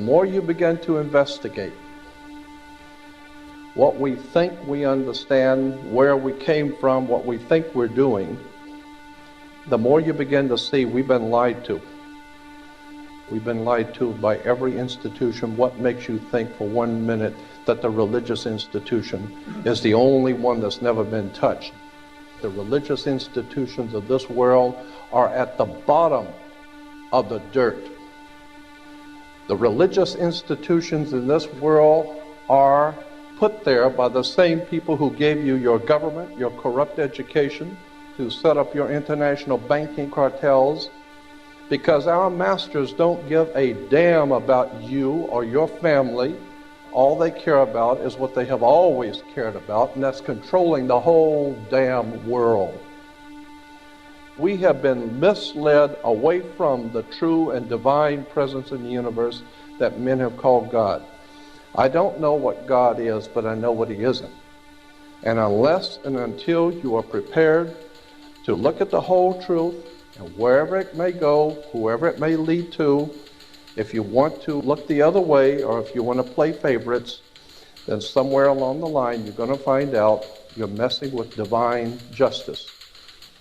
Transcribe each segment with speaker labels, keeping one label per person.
Speaker 1: more you begin to investigate what we think we understand, where we came from, what we think we're doing, the more you begin to see we've been lied to. We've been lied to by every institution. What makes you think for 1 minute that the religious institution is the only one that's never been touched? The religious institutions of this world are at the bottom of the dirt. The religious institutions in this world are put there by the same people who gave you your government, your corrupt education, who set up your international banking cartels, because our masters don't give a damn about you or your family. All they care about is what they have always cared about, and that's controlling the whole damn world. We have been misled away from the true and divine presence in the universe that men have called God. I don't know what God is, but I know what He isn't. And unless and until you are prepared to look at the whole truth, and wherever it may go, whoever it may lead to, if you want to look the other way, or if you want to play favorites, then somewhere along the line you're going to find out you're messing with divine justice.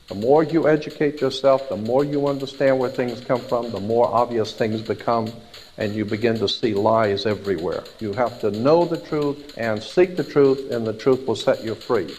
Speaker 1: The more you educate yourself, the more you understand where things come from, the more obvious things become, and you begin to see lies everywhere. You have to know the truth and seek the truth, and the truth will set you free.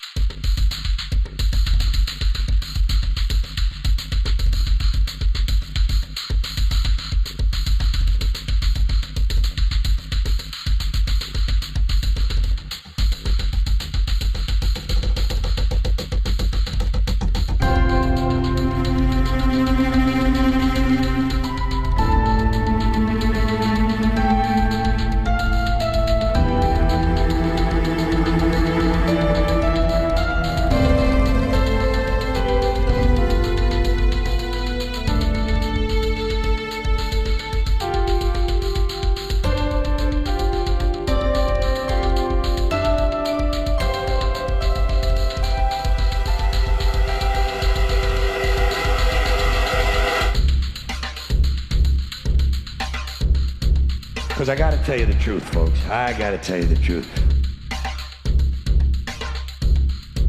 Speaker 2: Because I got to tell you the truth, folks. I got to tell you the truth.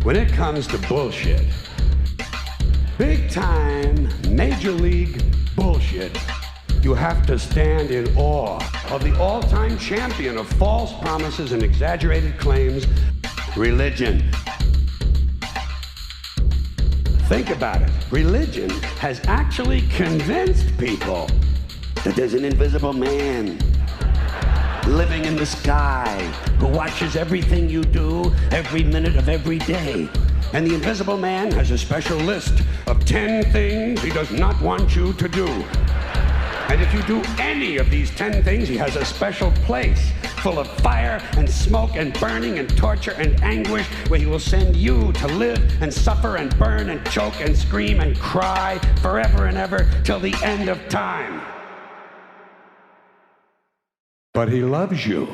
Speaker 2: When it comes to bullshit, big time, major league bullshit, you have to stand in awe of the all-time champion of false promises and exaggerated claims, religion. Think about it. Religion has actually convinced people that there's an invisible man living in the sky who watches everything you do every minute of every day. And the invisible man has a special list of 10 things he does not want you to do. And if you do any of these 10 things, he has a special place full of fire and smoke and burning and torture and anguish, where he will send you to live and suffer and burn and choke and scream and cry forever and ever till the end of time. But he loves you. He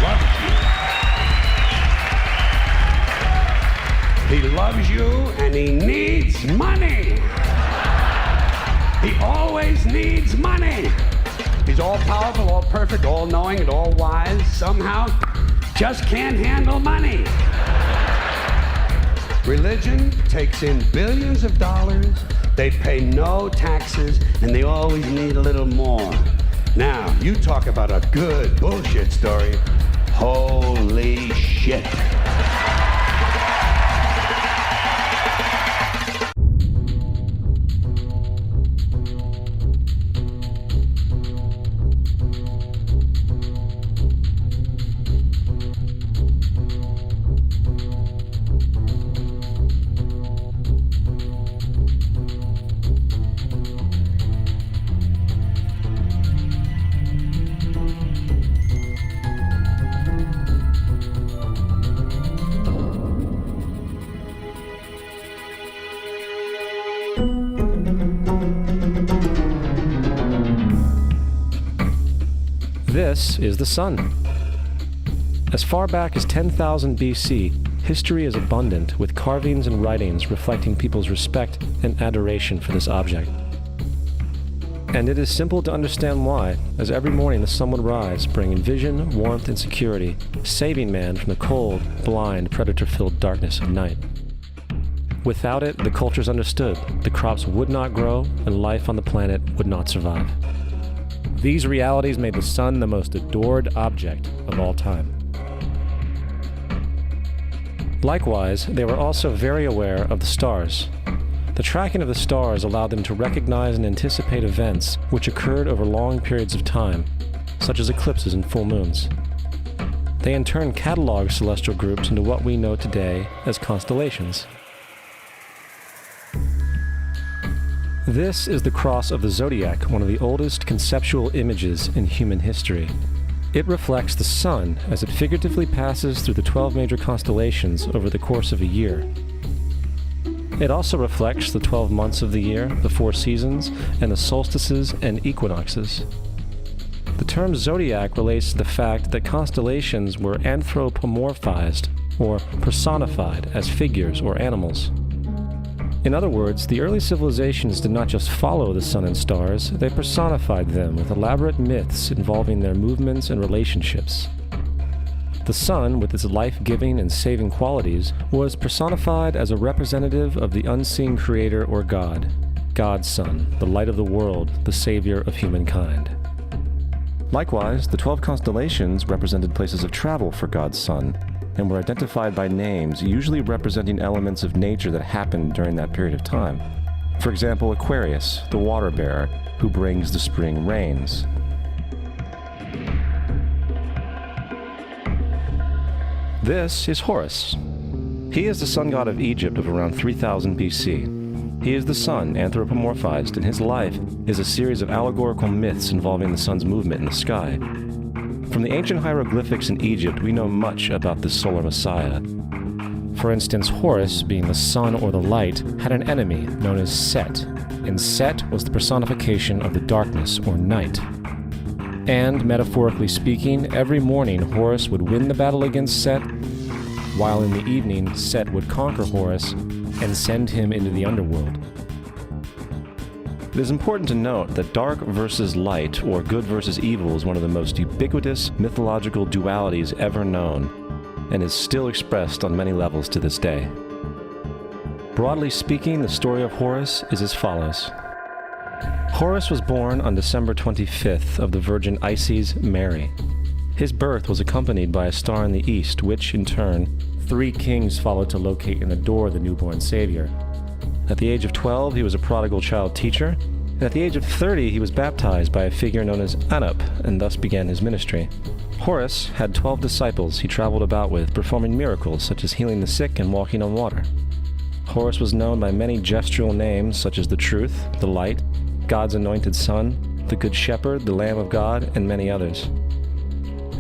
Speaker 2: loves you. He loves you, and he needs money. He always needs money. He's all powerful, all perfect, all knowing, and all wise. Somehow, just can't handle money. Religion takes in billions of dollars, they pay no taxes, and they always need a little more. Now, you talk about a good bullshit story. Holy shit.
Speaker 3: This is the sun. As far back as 10,000 BC, history is abundant with carvings and writings reflecting people's respect and adoration for this object. And it is simple to understand why, as every morning the sun would rise, bringing vision, warmth, and security, saving man from the cold, blind, predator-filled darkness of night. Without it, the cultures understood, the crops would not grow, and life on the planet would not survive. These realities made the sun the most adored object of all time. Likewise, they were also very aware of the stars. The tracking of the stars allowed them to recognize and anticipate events which occurred over long periods of time, such as eclipses and full moons. They in turn cataloged celestial groups into what we know today as constellations. This is the cross of the zodiac, one of the oldest conceptual images in human history. It reflects the sun as it figuratively passes through the 12 major constellations over the course of a year. It also reflects the 12 months of the year, the 4 seasons, and the solstices and equinoxes. The term zodiac relates to the fact that constellations were anthropomorphized, or personified, as figures or animals. In other words, the early civilizations did not just follow the sun and stars, they personified them with elaborate myths involving their movements and relationships. The sun, with its life-giving and saving qualities, was personified as a representative of the unseen creator or God, God's Son, the light of the world, the savior of humankind. Likewise, the 12 constellations represented places of travel for God's Son, and were identified by names, usually representing elements of nature that happened during that period of time. For example, Aquarius, the water bearer, who brings the spring rains. This is Horus. He is the sun god of Egypt of around 3000 BC. He is the sun anthropomorphized, and his life is a series of allegorical myths involving the sun's movement in the sky. From the ancient hieroglyphics in Egypt, we know much about this solar messiah. For instance, Horus, being the sun or the light, had an enemy known as Set, and Set was the personification of the darkness or night. And, metaphorically speaking, every morning Horus would win the battle against Set, while in the evening Set would conquer Horus and send him into the underworld. It is important to note that dark versus light, or good versus evil, is one of the most ubiquitous mythological dualities ever known, and is still expressed on many levels to this day. Broadly speaking, the story of Horus is as follows. Horus was born on December 25th of the Virgin Isis Mary. His birth was accompanied by a star in the east, which, in turn, 3 kings followed to locate and adore the newborn savior. At the age of 12, he was a prodigal child teacher, and at the age of 30, he was baptized by a figure known as Anup, and thus began his ministry. Horus had 12 disciples he traveled about with, performing miracles such as healing the sick and walking on water. Horus was known by many gestural names such as the Truth, the Light, God's Anointed Son, the Good Shepherd, the Lamb of God, and many others.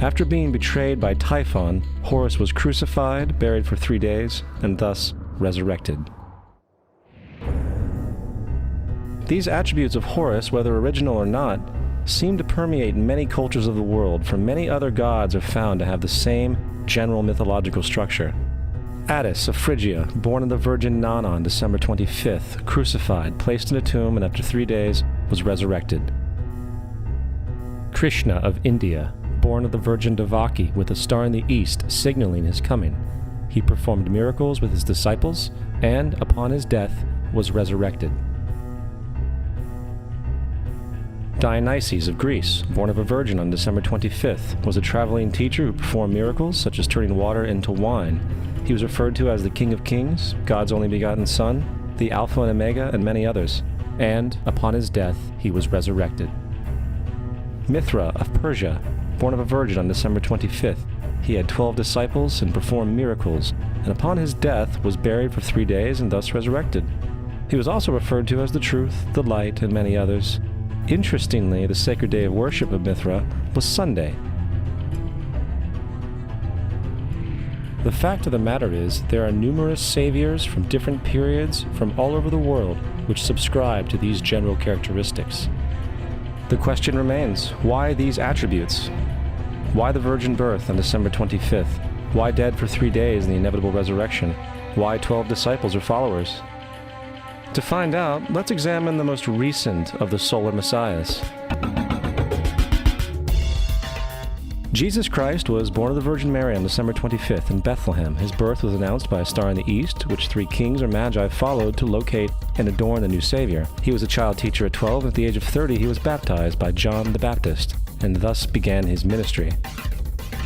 Speaker 3: After being betrayed by Typhon, Horus was crucified, buried for 3 days, and thus resurrected. These attributes of Horus, whether original or not, seem to permeate many cultures of the world, for many other gods are found to have the same general mythological structure. Attis of Phrygia, born of the Virgin Nana on December 25th, crucified, placed in a tomb, and after 3 days was resurrected. Krishna of India, born of the Virgin Devaki, with a star in the east signaling his coming. He performed miracles with his disciples, and, upon his death, was resurrected. Dionysius of Greece, born of a virgin on December 25th, was a traveling teacher who performed miracles such as turning water into wine. He was referred to as the King of Kings, God's only begotten Son, the Alpha and Omega, and many others. And, upon his death, he was resurrected. Mithra of Persia, born of a virgin on December 25th, he had 12 disciples and performed miracles, and upon his death was buried for 3 days and thus resurrected. He was also referred to as the Truth, the Light, and many others. Interestingly, the sacred day of worship of Mithra was Sunday. The fact of the matter is, there are numerous saviors from different periods from all over the world which subscribe to these general characteristics. The question remains, why these attributes? Why the virgin birth on December 25th? Why dead for 3 days in the inevitable resurrection? Why 12 disciples or followers? To find out, let's examine the most recent of the solar messiahs. Jesus Christ was born of the Virgin Mary on December 25th in Bethlehem. His birth was announced by a star in the east, which 3 kings or magi followed to locate and adorn the new Savior. He was a child teacher at 12, and at the age of 30 he was baptized by John the Baptist, and thus began his ministry.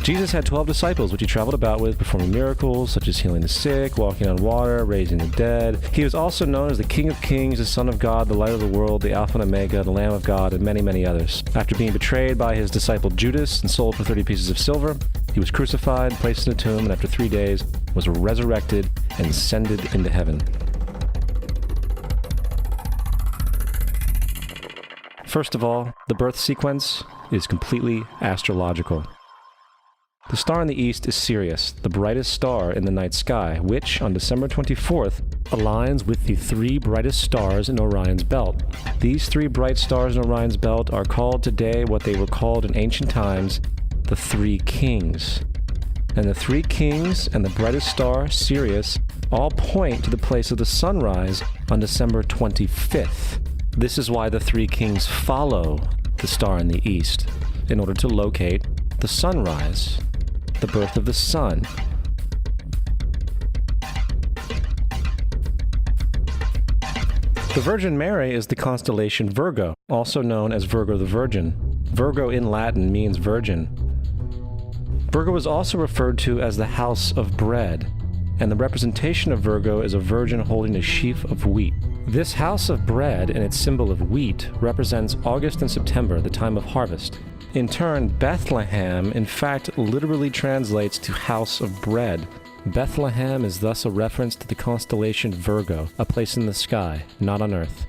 Speaker 3: Jesus had 12 disciples, which he traveled about with, performing miracles such as healing the sick, walking on water, raising the dead. He was also known as the King of Kings, the Son of God, the Light of the World, the Alpha and Omega, the Lamb of God, and many, many others. After being betrayed by his disciple Judas and sold for 30 pieces of silver, he was crucified, placed in a tomb, and after 3 days was resurrected and ascended into heaven. First of all, the birth sequence is completely astrological. The star in the east is Sirius, the brightest star in the night sky, which, on December 24th, aligns with the 3 brightest stars in Orion's belt. These 3 bright stars in Orion's belt are called today what they were called in ancient times, the 3 kings. And the 3 kings and the brightest star, Sirius, all point to the place of the sunrise on December 25th. This is why the 3 kings follow the star in the east, in order to locate the sunrise, the birth of the sun. The Virgin Mary is the constellation Virgo, also known as Virgo the Virgin. Virgo in Latin means virgin. Virgo is also referred to as the house of bread, and the representation of Virgo is a virgin holding a sheaf of wheat. This house of bread and its symbol of wheat represents August and September, the time of harvest. In turn, Bethlehem, in fact, literally translates to house of bread. Bethlehem is thus a reference to the constellation Virgo, a place in the sky, not on Earth.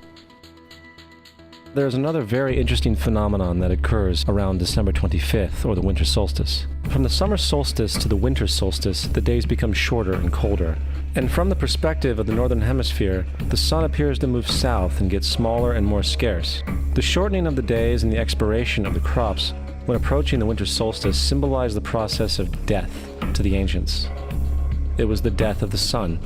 Speaker 3: There's another very interesting phenomenon that occurs around December 25th, or the winter solstice. From the summer solstice to the winter solstice, the days become shorter and colder. And from the perspective of the northern hemisphere, the sun appears to move south and get smaller and more scarce. The shortening of the days and the expiration of the crops when approaching the winter solstice symbolize the process of death to the ancients. It was the death of the sun.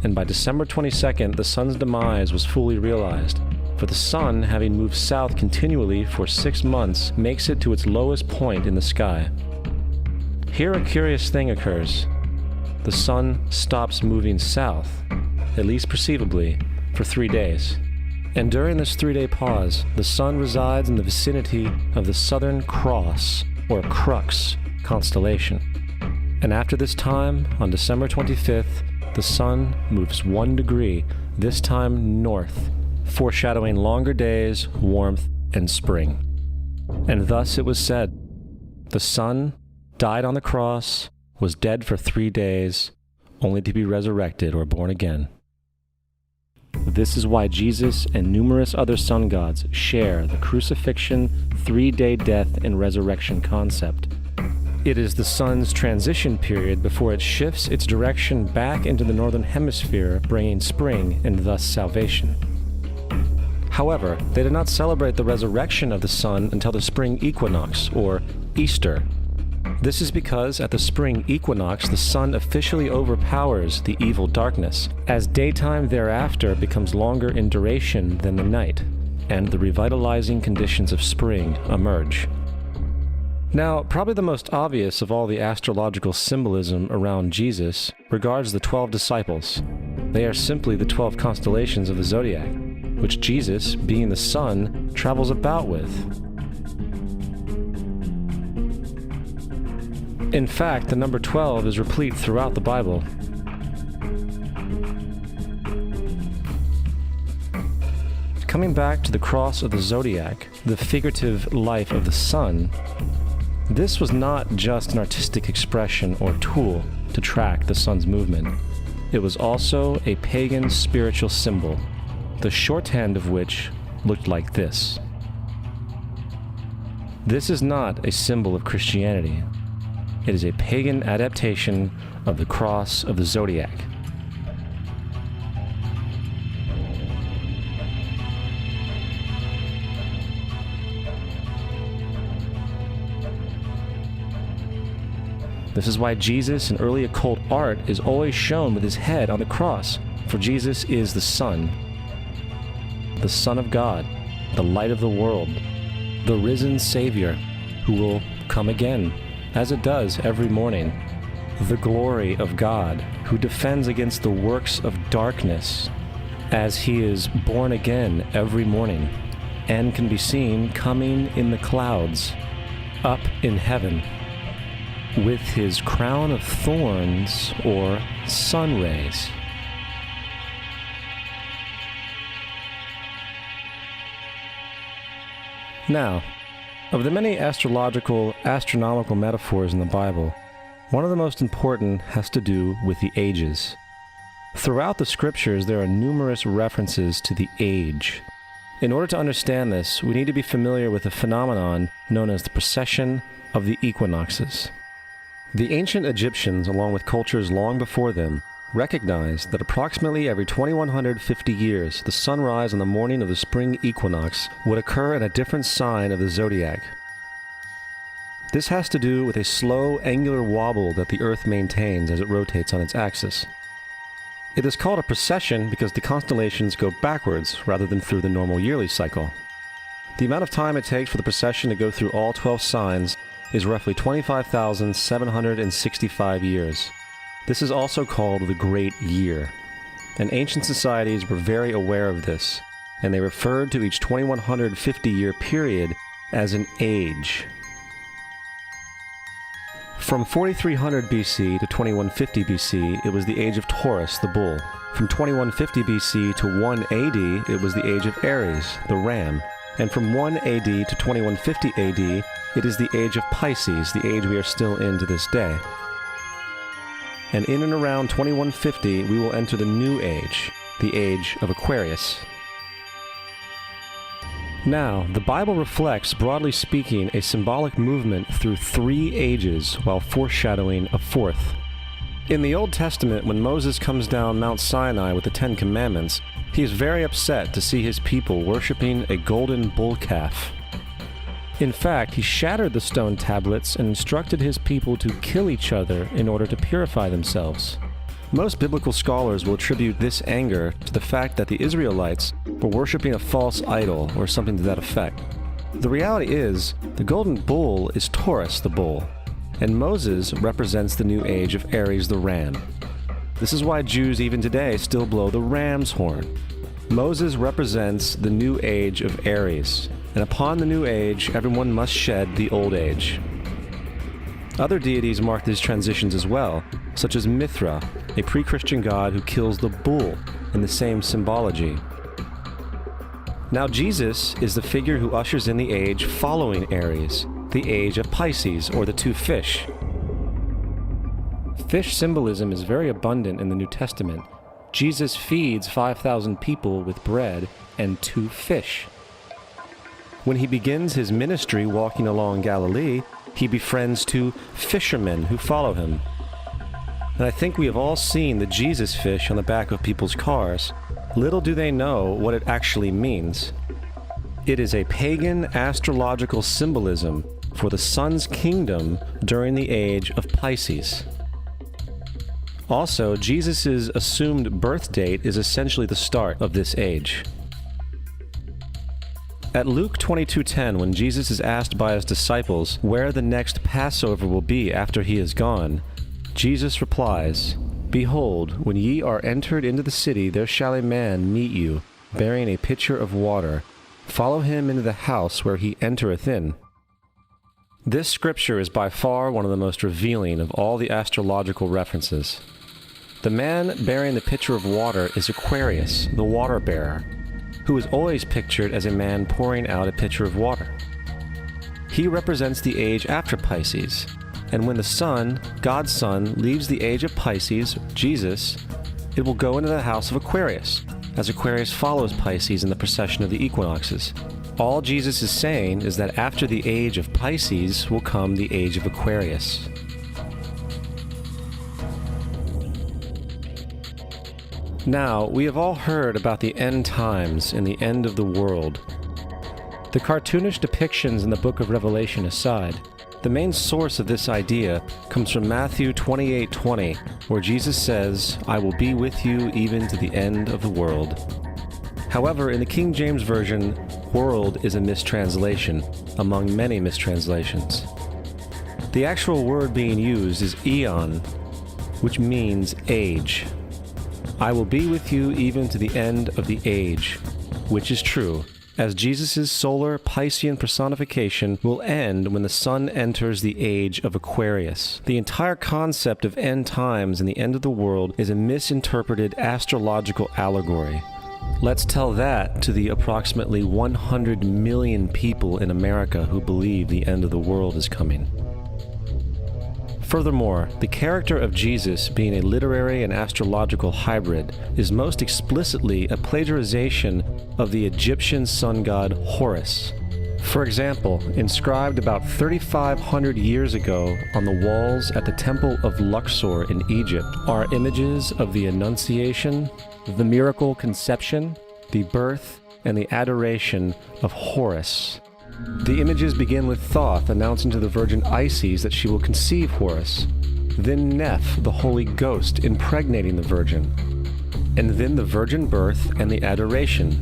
Speaker 3: And by December 22nd, the sun's demise was fully realized, for the sun, having moved south continually for 6 months, makes it to its lowest point in the sky. Here a curious thing occurs. The sun stops moving south, at least perceivably, for 3 days. And during this 3-day pause, the sun resides in the vicinity of the Southern Cross, or Crux, constellation. And after this time, on December 25th, the sun moves 1 degree, this time north, foreshadowing longer days, warmth, and spring. And thus it was said, the sun died on the cross, was dead for 3 days, only to be resurrected or born again. This is why Jesus and numerous other sun gods share the crucifixion, 3-day death, and resurrection concept. It is the sun's transition period before it shifts its direction back into the northern hemisphere, bringing spring and thus salvation. However, they did not celebrate the resurrection of the sun until the spring equinox, or Easter. This is because at the spring equinox, the sun officially overpowers the evil darkness, as daytime thereafter becomes longer in duration than the night, and the revitalizing conditions of spring emerge. Now, probably the most obvious of all the astrological symbolism around Jesus regards the 12 disciples. They are simply the 12 constellations of the zodiac, which Jesus, being the sun, travels about with. In fact, the number 12 is replete throughout the Bible. Coming back to the cross of the zodiac, the figurative life of the sun, this was not just an artistic expression or tool to track the sun's movement. It was also a pagan spiritual symbol, the shorthand of which looked like this. This is not a symbol of Christianity. It is a pagan adaptation of the cross of the zodiac. This is why Jesus in early occult art is always shown with his head on the cross, for Jesus is the Son of God, the light of the world, the risen Savior who will come again, as it does every morning, the glory of God who defends against the works of darkness as he is born again every morning and can be seen coming in the clouds up in heaven with his crown of thorns or sun rays. Now, of the many astronomical metaphors in the Bible, one of the most important has to do with the ages. Throughout the scriptures, there are numerous references to the age. In order to understand this, we need to be familiar with a phenomenon known as the precession of the equinoxes. The ancient Egyptians, along with cultures long before them, recognized that approximately every 2150 years, the sunrise on the morning of the spring equinox would occur in a different sign of the zodiac. This has to do with a slow, angular wobble that the Earth maintains as it rotates on its axis. It is called a precession because the constellations go backwards rather than through the normal yearly cycle. The amount of time it takes for the precession to go through all 12 signs is roughly 25,765 years. This is also called the Great Year, and ancient societies were very aware of this, and they referred to each 2150-year period as an age. From 4300 BC to 2150 BC, it was the age of Taurus, the bull. From 2150 BC to 1 AD, it was the age of Aries, the ram. And from 1 AD to 2150 AD, it is the age of Pisces, the age we are still in to this day. And in and around 2150, we will enter the new age, the age of Aquarius. Now, the Bible reflects, broadly speaking, a symbolic movement through 3 ages while foreshadowing a 4th. In the Old Testament, when Moses comes down Mount Sinai with the 10 Commandments, he is very upset to see his people worshiping a golden bull calf. In fact, he shattered the stone tablets and instructed his people to kill each other in order to purify themselves. Most biblical scholars will attribute this anger to the fact that the Israelites were worshiping a false idol or something to that effect. The reality is, the golden bull is Taurus the bull, and Moses represents the new age of Aries the ram. This is why Jews even today still blow the ram's horn. Moses represents the new age of Aries, and upon the new age, everyone must shed the old age. Other deities mark these transitions as well, such as Mithra, a pre-Christian god who kills the bull in the same symbology. Now Jesus is the figure who ushers in the age following Aries, the age of Pisces, or the 2 fish. Fish symbolism is very abundant in the New Testament. Jesus feeds 5,000 people with bread and 2 fish. When he begins his ministry walking along Galilee, he befriends 2 fishermen who follow him. And I think we have all seen the Jesus fish on the back of people's cars. Little do they know what it actually means. It is a pagan astrological symbolism for the sun's kingdom during the age of Pisces. Also, Jesus' assumed birth date is essentially the start of this age. At Luke 22:10, when Jesus is asked by his disciples where the next Passover will be after he is gone, Jesus replies, "Behold, when ye are entered into the city, there shall a man meet you, bearing a pitcher of water. Follow him into the house where he entereth in." This scripture is by far one of the most revealing of all the astrological references. The man bearing the pitcher of water is Aquarius, the water bearer, who is always pictured as a man pouring out a pitcher of water. He represents the age after Pisces, and when the sun, God's Son, leaves the age of Pisces, Jesus, it will go into the house of Aquarius, as Aquarius follows Pisces in the precession of the equinoxes. All Jesus is saying is that after the age of Pisces will come the age of Aquarius. Now, we have all heard about the end times and the end of the world. The cartoonish depictions in the book of Revelation aside, The main source of this idea comes from Matthew 28:20, where Jesus says, "I will be with you even to the end of the world." However, in the King James Version, world is a mistranslation, among many mistranslations. The actual word being used is eon, which means age. I will be with you even to the end of the age, which is true, as Jesus' solar Piscean personification will end when the sun enters the age of Aquarius. The entire concept of end times and the end of the world is a misinterpreted astrological allegory. Let's tell that to the approximately 100 million people in America who believe the end of the world is coming. Furthermore, the character of Jesus being a literary and astrological hybrid is most explicitly a plagiarization of the Egyptian sun god Horus. For example, inscribed about 3,500 years ago on the walls at the Temple of Luxor in Egypt are images of the Annunciation, the miracle conception, the birth, and the adoration of Horus. The images begin with Thoth announcing to the Virgin Isis that she will conceive Horus, then Neph, the Holy Ghost, impregnating the Virgin, and then the virgin birth and the adoration.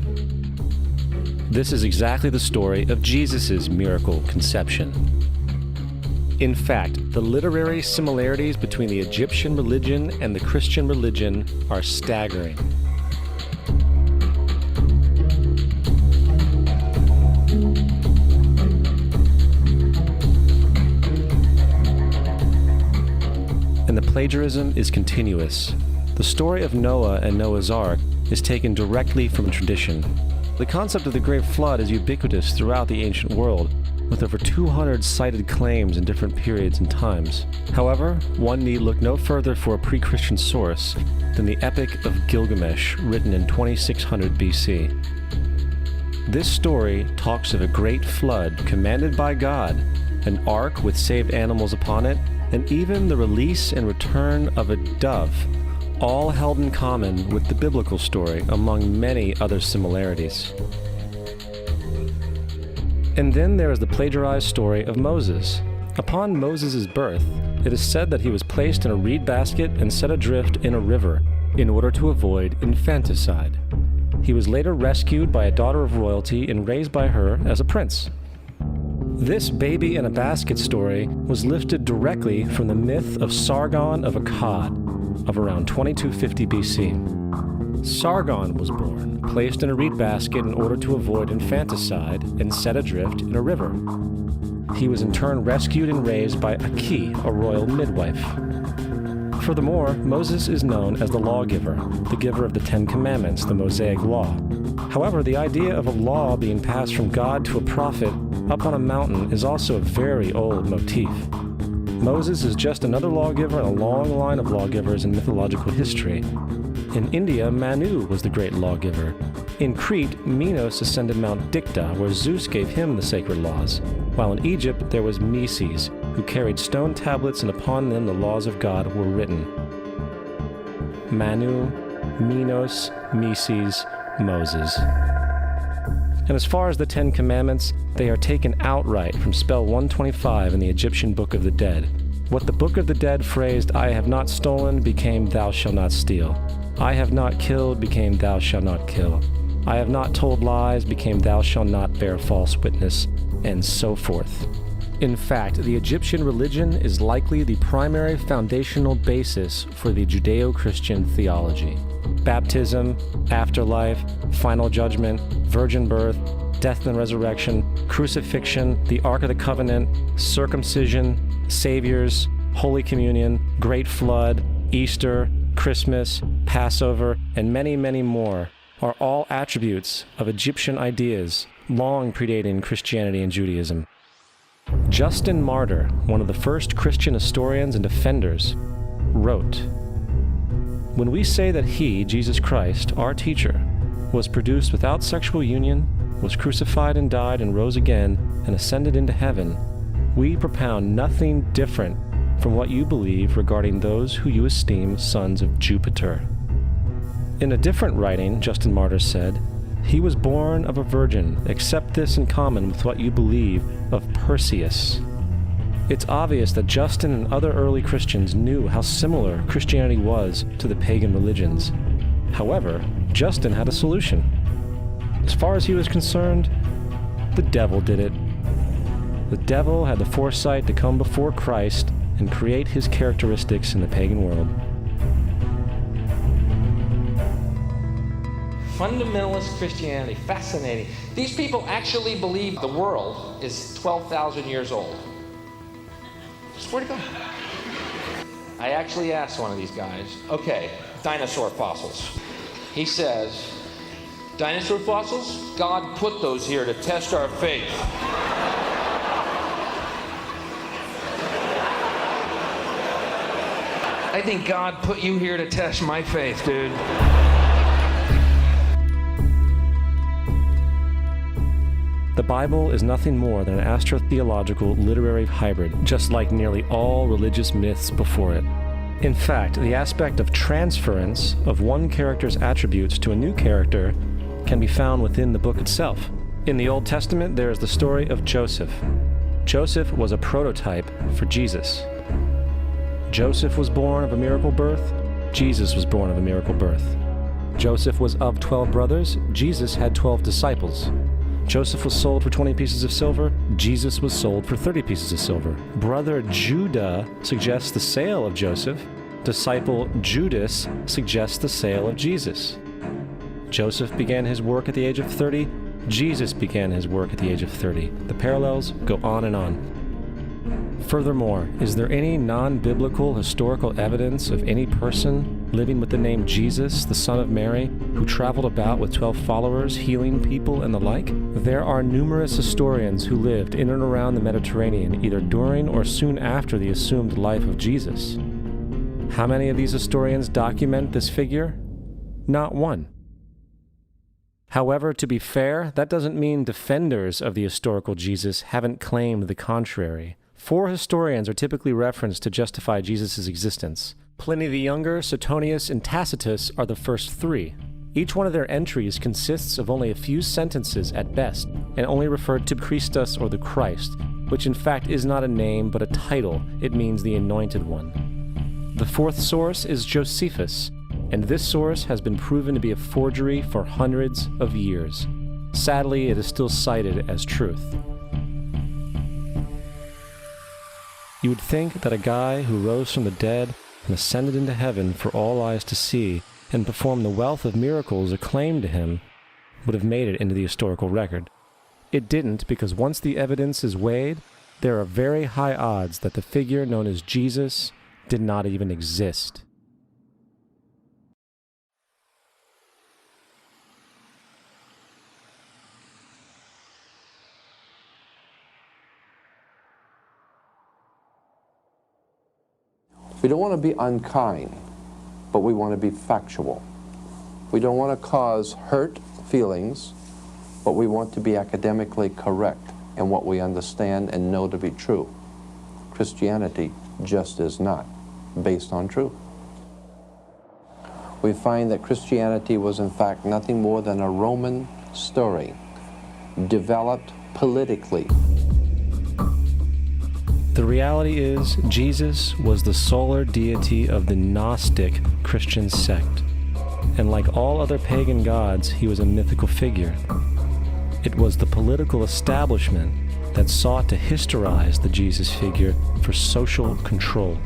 Speaker 3: This is exactly the story of Jesus' miracle conception. In fact, the literary similarities between the Egyptian religion and the Christian religion are staggering. And the plagiarism is continuous. The story of Noah and Noah's Ark is taken directly from tradition. The concept of the Great Flood is ubiquitous throughout the ancient world, with over 200 cited claims in different periods and times. However, one need look no further for a pre-Christian source than the Epic of Gilgamesh, written in 2600 BC. This story talks of a great flood commanded by God, an ark with saved animals upon it, and even the release and return of a dove, all held in common with the biblical story, among many other similarities. And then there is the plagiarized story of Moses. Upon Moses' birth, it is said that he was placed in a reed basket and set adrift in a river in order to avoid infanticide. He was later rescued by a daughter of royalty and raised by her as a prince. This baby in a basket story was lifted directly from the myth of Sargon of Akkad of around 2250 BC. Sargon was born, placed in a reed basket in order to avoid infanticide, and set adrift in a river. He was in turn rescued and raised by Aki, a royal midwife. Furthermore, Moses is known as the lawgiver, the giver of the Ten Commandments, the Mosaic Law. However, the idea of a law being passed from God to a prophet up on a mountain is also a very old motif. Moses is just another lawgiver in a long line of lawgivers in mythological history. In India, Manu was the great lawgiver. In Crete, Minos ascended Mount Dicta, where Zeus gave him the sacred laws, while in Egypt there was Meses, who carried stone tablets and upon them the laws of God were written. Manu, Minos, Meses, Moses. And as far as the Ten Commandments, they are taken outright from spell 125 in the Egyptian Book of the Dead. What the Book of the Dead phrased, "I have not stolen," became "Thou shalt not steal." "I have not killed," became "Thou shalt not kill." "I have not told lies," became "Thou shalt not bear false witness," and so forth. In fact, the Egyptian religion is likely the primary foundational basis for the Judeo-Christian theology. Baptism, afterlife, final judgment, virgin birth, death and resurrection, crucifixion, the Ark of the Covenant, circumcision, saviors, Holy Communion, Great Flood, Easter, Christmas, Passover, and many, many more are all attributes of Egyptian ideas long predating Christianity and Judaism. Justin Martyr, one of the first Christian historians and defenders, wrote, "When we say that he, Jesus Christ, our teacher, was produced without sexual union, was crucified and died and rose again and ascended into heaven, we propound nothing different from what you believe regarding those who you esteem sons of Jupiter." In a different writing, Justin Martyr said, "He was born of a virgin, except this in common with what you believe of Perseus." It's obvious that Justin and other early Christians knew how similar Christianity was to the pagan religions. However, Justin had a solution. As far as he was concerned, the devil did it. The devil had the foresight to come before Christ and create his characteristics in the pagan world.
Speaker 4: Fundamentalist Christianity, fascinating. These people actually believe the world is 12,000 years old. Swear to God. I actually asked one of these guys, okay, dinosaur fossils. He says, dinosaur fossils? God put those here to test our faith. I think God put you here to test my faith, dude.
Speaker 3: The Bible is nothing more than an astrotheological literary hybrid, just like nearly all religious myths before it. In fact, the aspect of transference of one character's attributes to a new character can be found within the book itself. In the Old Testament, there is the story of Joseph. Joseph was a prototype for Jesus. Joseph was born of a miracle birth. Jesus was born of a miracle birth. Joseph was of 12 brothers. Jesus had 12 disciples. Joseph was sold for 20 pieces of silver. Jesus was sold for 30 pieces of silver. Brother Judah suggests the sale of Joseph. Disciple Judas suggests the sale of Jesus. Joseph began his work at the age of 30. Jesus began his work at the age of 30. The parallels go on and on. Furthermore, is there any non-biblical historical evidence of any person living with the name Jesus, the son of Mary, who traveled about with 12 followers, healing people and the like? There are numerous historians who lived in and around the Mediterranean, either during or soon after the assumed life of Jesus. How many of these historians document this figure? Not one. However, to be fair, that doesn't mean defenders of the historical Jesus haven't claimed the contrary. 4 historians are typically referenced to justify Jesus' existence. Pliny the Younger, Suetonius, and Tacitus are the first 3. Each one of their entries consists of only a few sentences at best, and only referred to Christus or the Christ, which in fact is not a name but a title. It means the Anointed One. The 4th source is Josephus, and this source has been proven to be a forgery for hundreds of years. Sadly, it is still cited as truth. You would think that a guy who rose from the dead and ascended into heaven for all eyes to see and performed the wealth of miracles acclaimed to him would have made it into the historical record. It didn't, because once the evidence is weighed, there are very high odds that the figure known as Jesus did not even exist.
Speaker 5: We don't want to be unkind, but we want to be factual. We don't want to cause hurt feelings, but we want to be academically correct in what we understand and know to be true. Christianity just is not based on truth. We find that Christianity was in fact nothing more than a Roman story, developed politically.
Speaker 3: The reality is, Jesus was the solar deity of the Gnostic Christian sect, and like all other pagan gods, he was a mythical figure. It was the political establishment that sought to historize the Jesus figure for social control.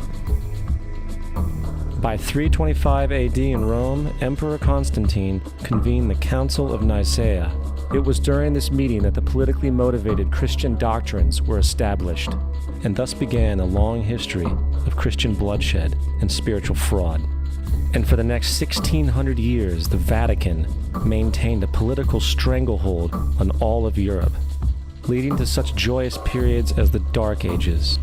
Speaker 3: By 325 AD in Rome, Emperor Constantine convened the Council of Nicaea. It was during this meeting that the politically motivated Christian doctrines were established, and thus began a long history of Christian bloodshed and spiritual fraud. And for the next 1600 years, the Vatican maintained a political stranglehold on all of Europe, leading to such joyous periods as the Dark Ages,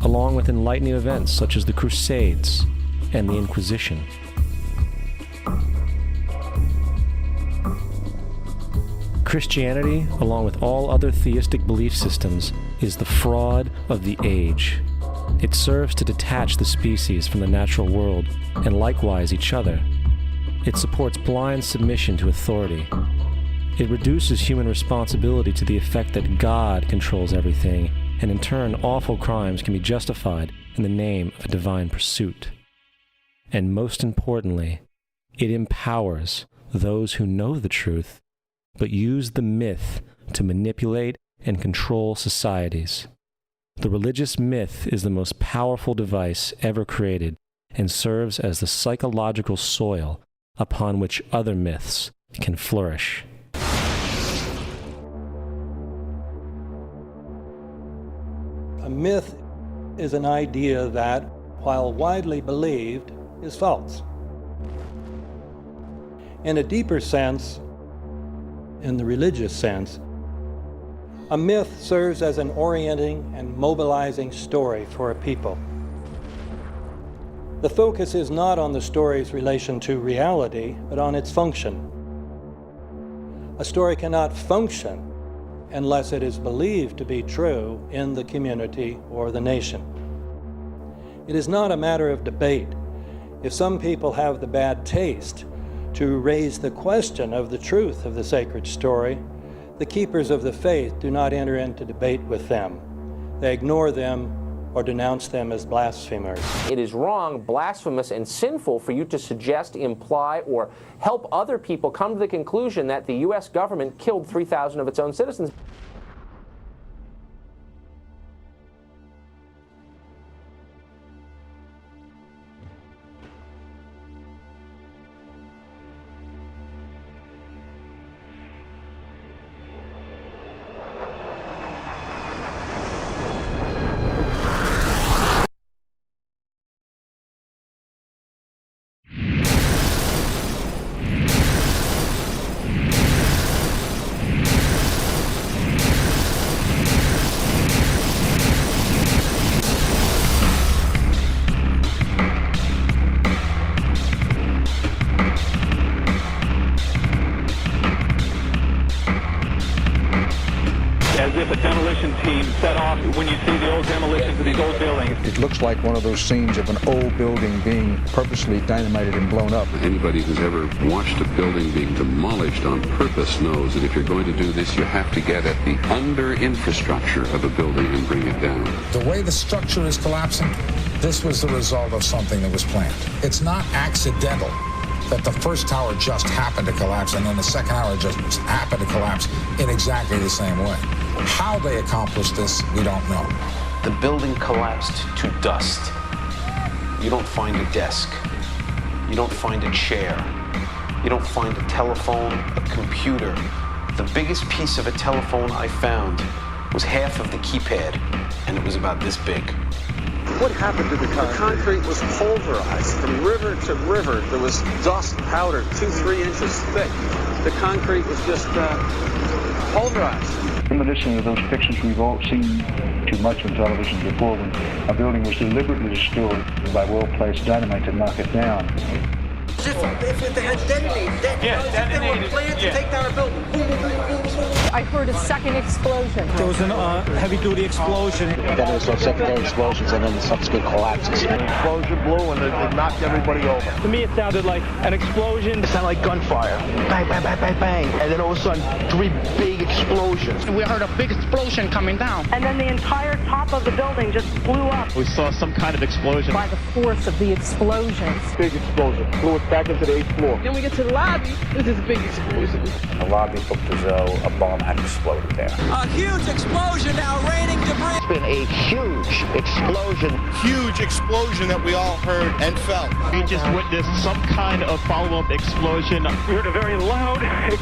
Speaker 3: along with enlightening events such as the Crusades and the Inquisition. Christianity, along with all other theistic belief systems, is the fraud of the age. It serves to detach the species from the natural world, and likewise each other. It supports blind submission to authority. It reduces human responsibility to the effect that God controls everything, and in turn awful crimes can be justified in the name of a divine pursuit. And most importantly, it empowers those who know the truth, but use the myth to manipulate and control societies. The religious myth is the most powerful device ever created and serves as the psychological soil upon which other myths can flourish.
Speaker 6: A myth is an idea that, while widely believed, is false. In a deeper sense, in the religious sense, a myth serves as an orienting and mobilizing story for a people. The focus is not on the story's relation to reality, but on its function. A story cannot function unless it is believed to be true in the community or the nation. It is not a matter of debate. If some people have the bad taste to raise the question of the truth of the sacred story, the keepers of the faith do not enter into debate with them. They ignore them or denounce them as blasphemers.
Speaker 7: It is wrong, blasphemous, and sinful for you to suggest, imply, or help other people come to the conclusion that the U.S. government killed 3,000 of its own citizens.
Speaker 8: As if a demolition team set off when you see the old demolitions of these old buildings.
Speaker 9: It looks like one of those scenes of an old building being purposely dynamited and blown up.
Speaker 10: Anybody who's ever watched a building being demolished on purpose knows that if you're going to do this, you have to get at the under-infrastructure of a building and bring it down.
Speaker 11: The way the structure is collapsing, this was the result of something that was planned. It's not accidental that the first tower just happened to collapse and then the second tower just happened to collapse in exactly the same way. How they accomplished this, we don't know.
Speaker 12: The building collapsed to dust. You don't find a desk. You don't find a chair. You don't find a telephone, a computer. The biggest piece of a telephone I found was half of the keypad, and it was about this big.
Speaker 13: What happened to the concrete? The concrete was pulverized from river to river. There was dust powder 2-3 inches thick. The concrete was just pulverized.
Speaker 9: In addition to those pictures we've all seen too much on television before, when a building was deliberately destroyed by well-placed dynamite to knock it down.
Speaker 14: If they had detonated, they were planned to take down a building. Boom, boom, boom, boom, boom.
Speaker 15: I heard a second explosion.
Speaker 16: There was a heavy-duty explosion.
Speaker 17: Then there was those secondary explosions and then the subsequent collapses.
Speaker 18: An explosion blew and it knocked everybody over.
Speaker 19: To me, it sounded like an explosion.
Speaker 18: It sounded like gunfire. Bang, bang, bang, bang, bang. And then all of a sudden, 3 big explosions.
Speaker 20: We heard a big explosion coming down.
Speaker 15: And then the entire top of the building just blew up.
Speaker 19: We saw some kind of explosion.
Speaker 15: By the force of the explosions.
Speaker 18: Big explosion. Blew it back into the 8th floor.
Speaker 15: Then we get to the lobby. This is a big explosion.
Speaker 17: The lobby looked as though a bomb had exploded there.
Speaker 14: A huge explosion now raining debris.
Speaker 18: It's been a huge explosion.
Speaker 21: Huge explosion that we all heard and felt.
Speaker 19: We just witnessed some kind of follow-up explosion.
Speaker 8: We heard a very loud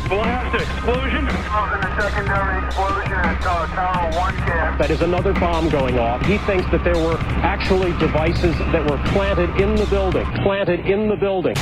Speaker 8: blast explosion.
Speaker 22: The secondary explosion at Tower 1 camp.
Speaker 23: That is another bomb going off. He thinks that there were actually devices that were planted in the building. Planted in the building.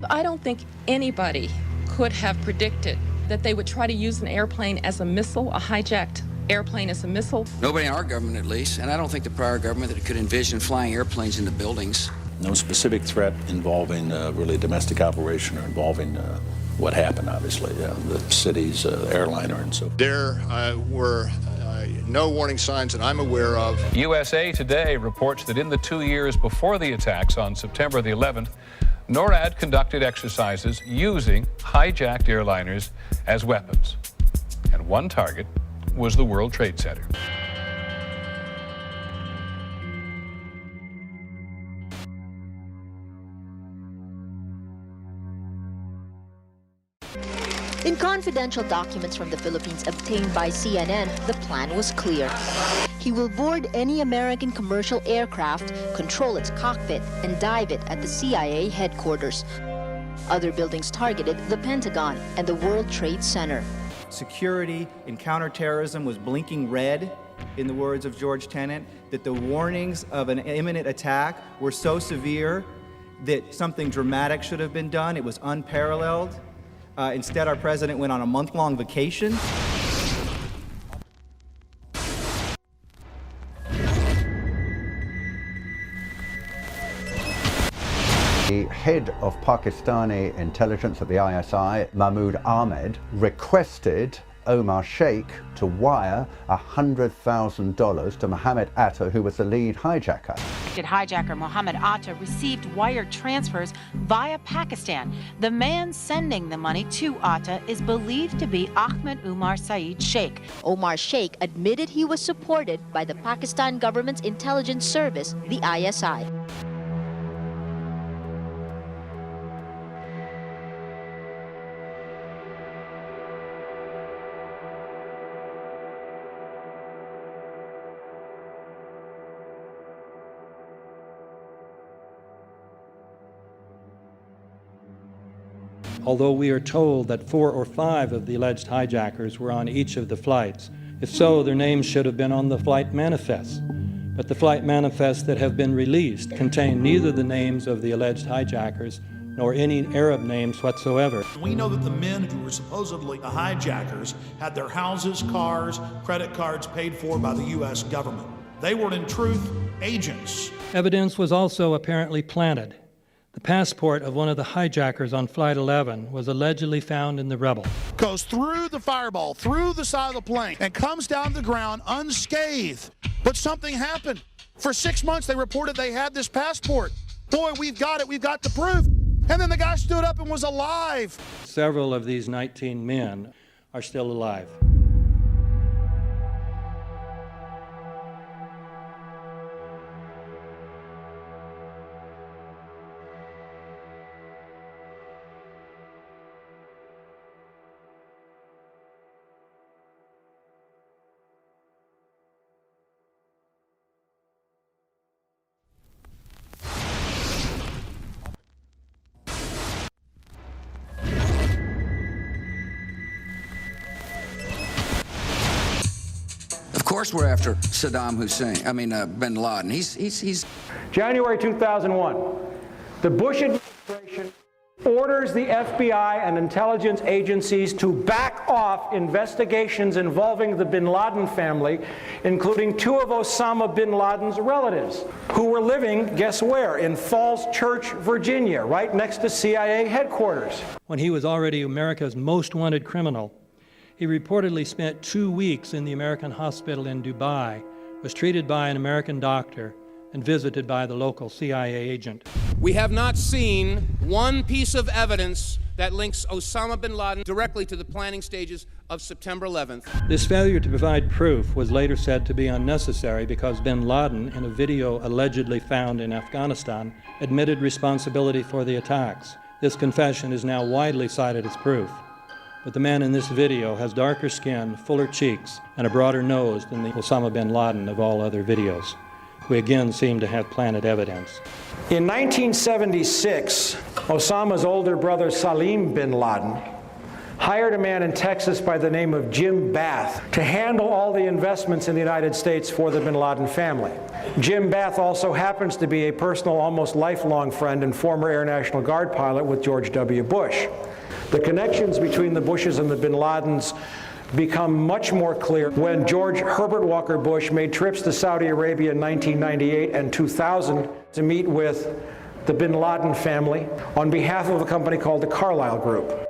Speaker 1: I don't think anybody could have predicted that they would try to use an airplane as a missile, a hijacked airplane as a missile.
Speaker 2: Nobody in our government, at least, and I don't think the prior government that could envision flying airplanes into buildings.
Speaker 4: No specific threat involving really a domestic operation or involving what happened, obviously, the city's airliner and so.
Speaker 21: There were no warning signs that I'm aware of.
Speaker 24: USA Today reports that in the 2 years before the attacks on September the 11th, NORAD conducted exercises using hijacked airliners as weapons. And one target was the World Trade Center.
Speaker 25: In confidential documents from the Philippines obtained by CNN, the plan was clear. He will board any American commercial aircraft, control its cockpit, and dive it at the CIA headquarters. Other buildings targeted the Pentagon and the World Trade Center.
Speaker 26: Security and counterterrorism was blinking red, in the words of George Tenet, that the warnings of an imminent attack were so severe that something dramatic should have been done. It was unparalleled. Instead, our president went on a month-long vacation.
Speaker 27: The head of Pakistani intelligence at the ISI, Mahmoud Ahmed, requested Omar Sheikh to wire $100,000 to Mohammed Atta, who was the lead hijacker.
Speaker 28: Hijacker Mohammed Atta received wire transfers via Pakistan. The man sending the money to Atta is believed to be Ahmed Umar Saeed Sheikh.
Speaker 25: Omar Sheikh admitted he was supported by the Pakistan government's intelligence service, the ISI.
Speaker 6: Although we are told that 4 or 5 of the alleged hijackers were on each of the flights. If so, their names should have been on the flight manifests. But the flight manifests that have been released contain neither the names of the alleged hijackers nor any Arab names whatsoever.
Speaker 29: We know that the men who were supposedly the hijackers had their houses, cars, credit cards paid for by the U.S. government. They were, in truth, agents.
Speaker 6: Evidence was also apparently planted. The passport of one of the hijackers on Flight 11 was allegedly found in the rubble.
Speaker 21: Goes through the fireball, through the side of the plane, and comes down the ground unscathed. But something happened. For 6 months, they reported they had this passport. Boy, we've got it, we've got the proof. And then the guy stood up and was alive.
Speaker 6: Several of these 19 men are still alive.
Speaker 2: Of course we're after Saddam Hussein, bin Laden. He's...
Speaker 23: January 2001, the Bush administration orders the FBI and intelligence agencies to back off investigations involving the bin Laden family, including 2 of Osama bin Laden's relatives, who were living, guess where, in Falls Church, Virginia, right next to CIA headquarters.
Speaker 6: When he was already America's most wanted criminal, he reportedly spent 2 weeks in the American hospital in Dubai, was treated by an American doctor, and visited by the local CIA agent.
Speaker 30: We have not seen one piece of evidence that links Osama bin Laden directly to the planning stages of September 11th.
Speaker 6: This failure to provide proof was later said to be unnecessary because bin Laden, in a video allegedly found in Afghanistan, admitted responsibility for the attacks. This confession is now widely cited as proof. But the man in this video has darker skin, fuller cheeks, and a broader nose than the Osama bin Laden of all other videos. We again seem to have planted evidence.
Speaker 23: In 1976, Osama's older brother Salim bin Laden hired a man in Texas by the name of Jim Bath to handle all the investments in the United States for the bin Laden family. Jim Bath also happens to be a personal, almost lifelong friend and former Air National Guard pilot with George W. Bush. The connections between the Bushes and the bin Ladens become much more clear when George Herbert Walker Bush made trips to Saudi Arabia in 1998 and 2000 to meet with the bin Laden family on behalf of a company called the Carlyle Group.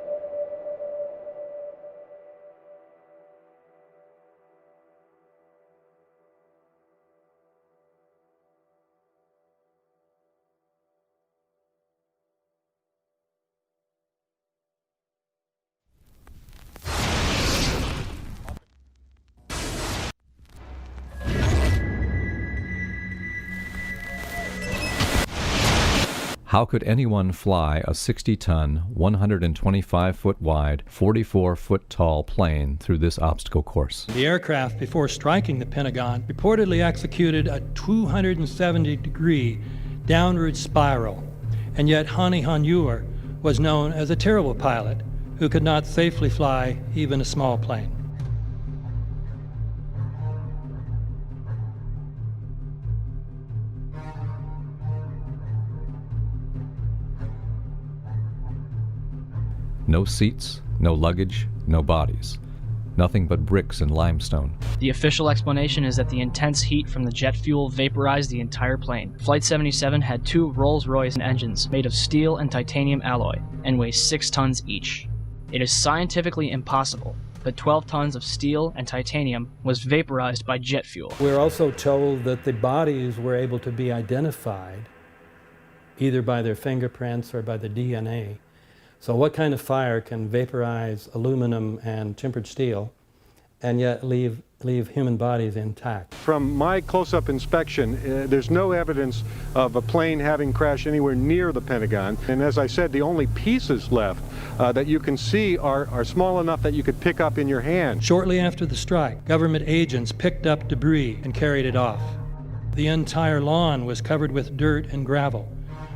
Speaker 3: How could anyone fly a 60-ton, 125-foot wide, 44-foot tall plane through this obstacle course?
Speaker 6: The aircraft, before striking the Pentagon, reportedly executed a 270-degree downward spiral, and yet Hani Hanjour was known as a terrible pilot who could not safely fly even a small plane.
Speaker 3: No seats, no luggage, no bodies. Nothing but bricks and limestone.
Speaker 5: The official explanation is that the intense heat from the jet fuel vaporized the entire plane. Flight 77 had 2 Rolls-Royce engines made of steel and titanium alloy and weigh 6 tons each. It is scientifically impossible, but 12 tons of steel and titanium was vaporized by jet fuel.
Speaker 6: We're also told that the bodies were able to be identified either by their fingerprints or by the DNA. So what kind of fire can vaporize aluminum and tempered steel and yet leave human bodies intact?
Speaker 23: From my close-up inspection, there's no evidence of a plane having crashed anywhere near the Pentagon. And as I said, the only pieces left that you can see are small enough that you could pick up in your hand.
Speaker 6: Shortly after the strike, government agents picked up debris and carried it off. The entire lawn was covered with dirt and gravel,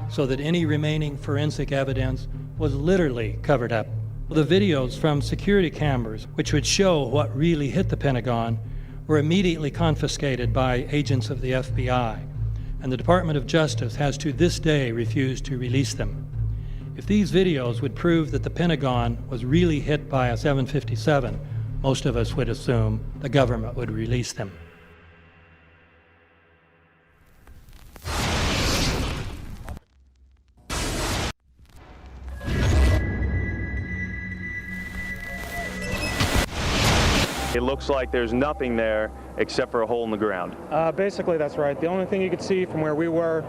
Speaker 6: so that any remaining forensic evidence was literally covered up. The videos from security cameras, which would show what really hit the Pentagon, were immediately confiscated by agents of the FBI, and the Department of Justice has to this day refused to release them. If these videos would prove that the Pentagon was really hit by a 757, most of us would assume the government would release them.
Speaker 7: It looks like there's nothing there except for a hole in the ground.
Speaker 23: Basically, that's right. The only thing you could see from where we were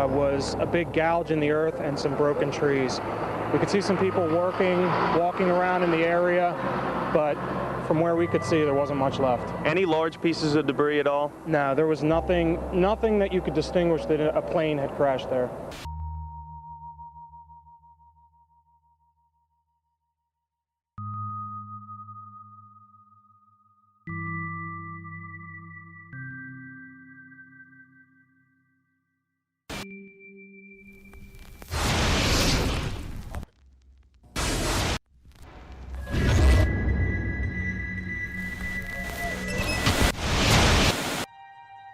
Speaker 23: was a big gouge in the earth and some broken trees. We could see some people walking around in the area, but from where we could see, there wasn't much left.
Speaker 7: Any large pieces of debris at all?
Speaker 23: No, there was nothing that you could distinguish that a plane had crashed there.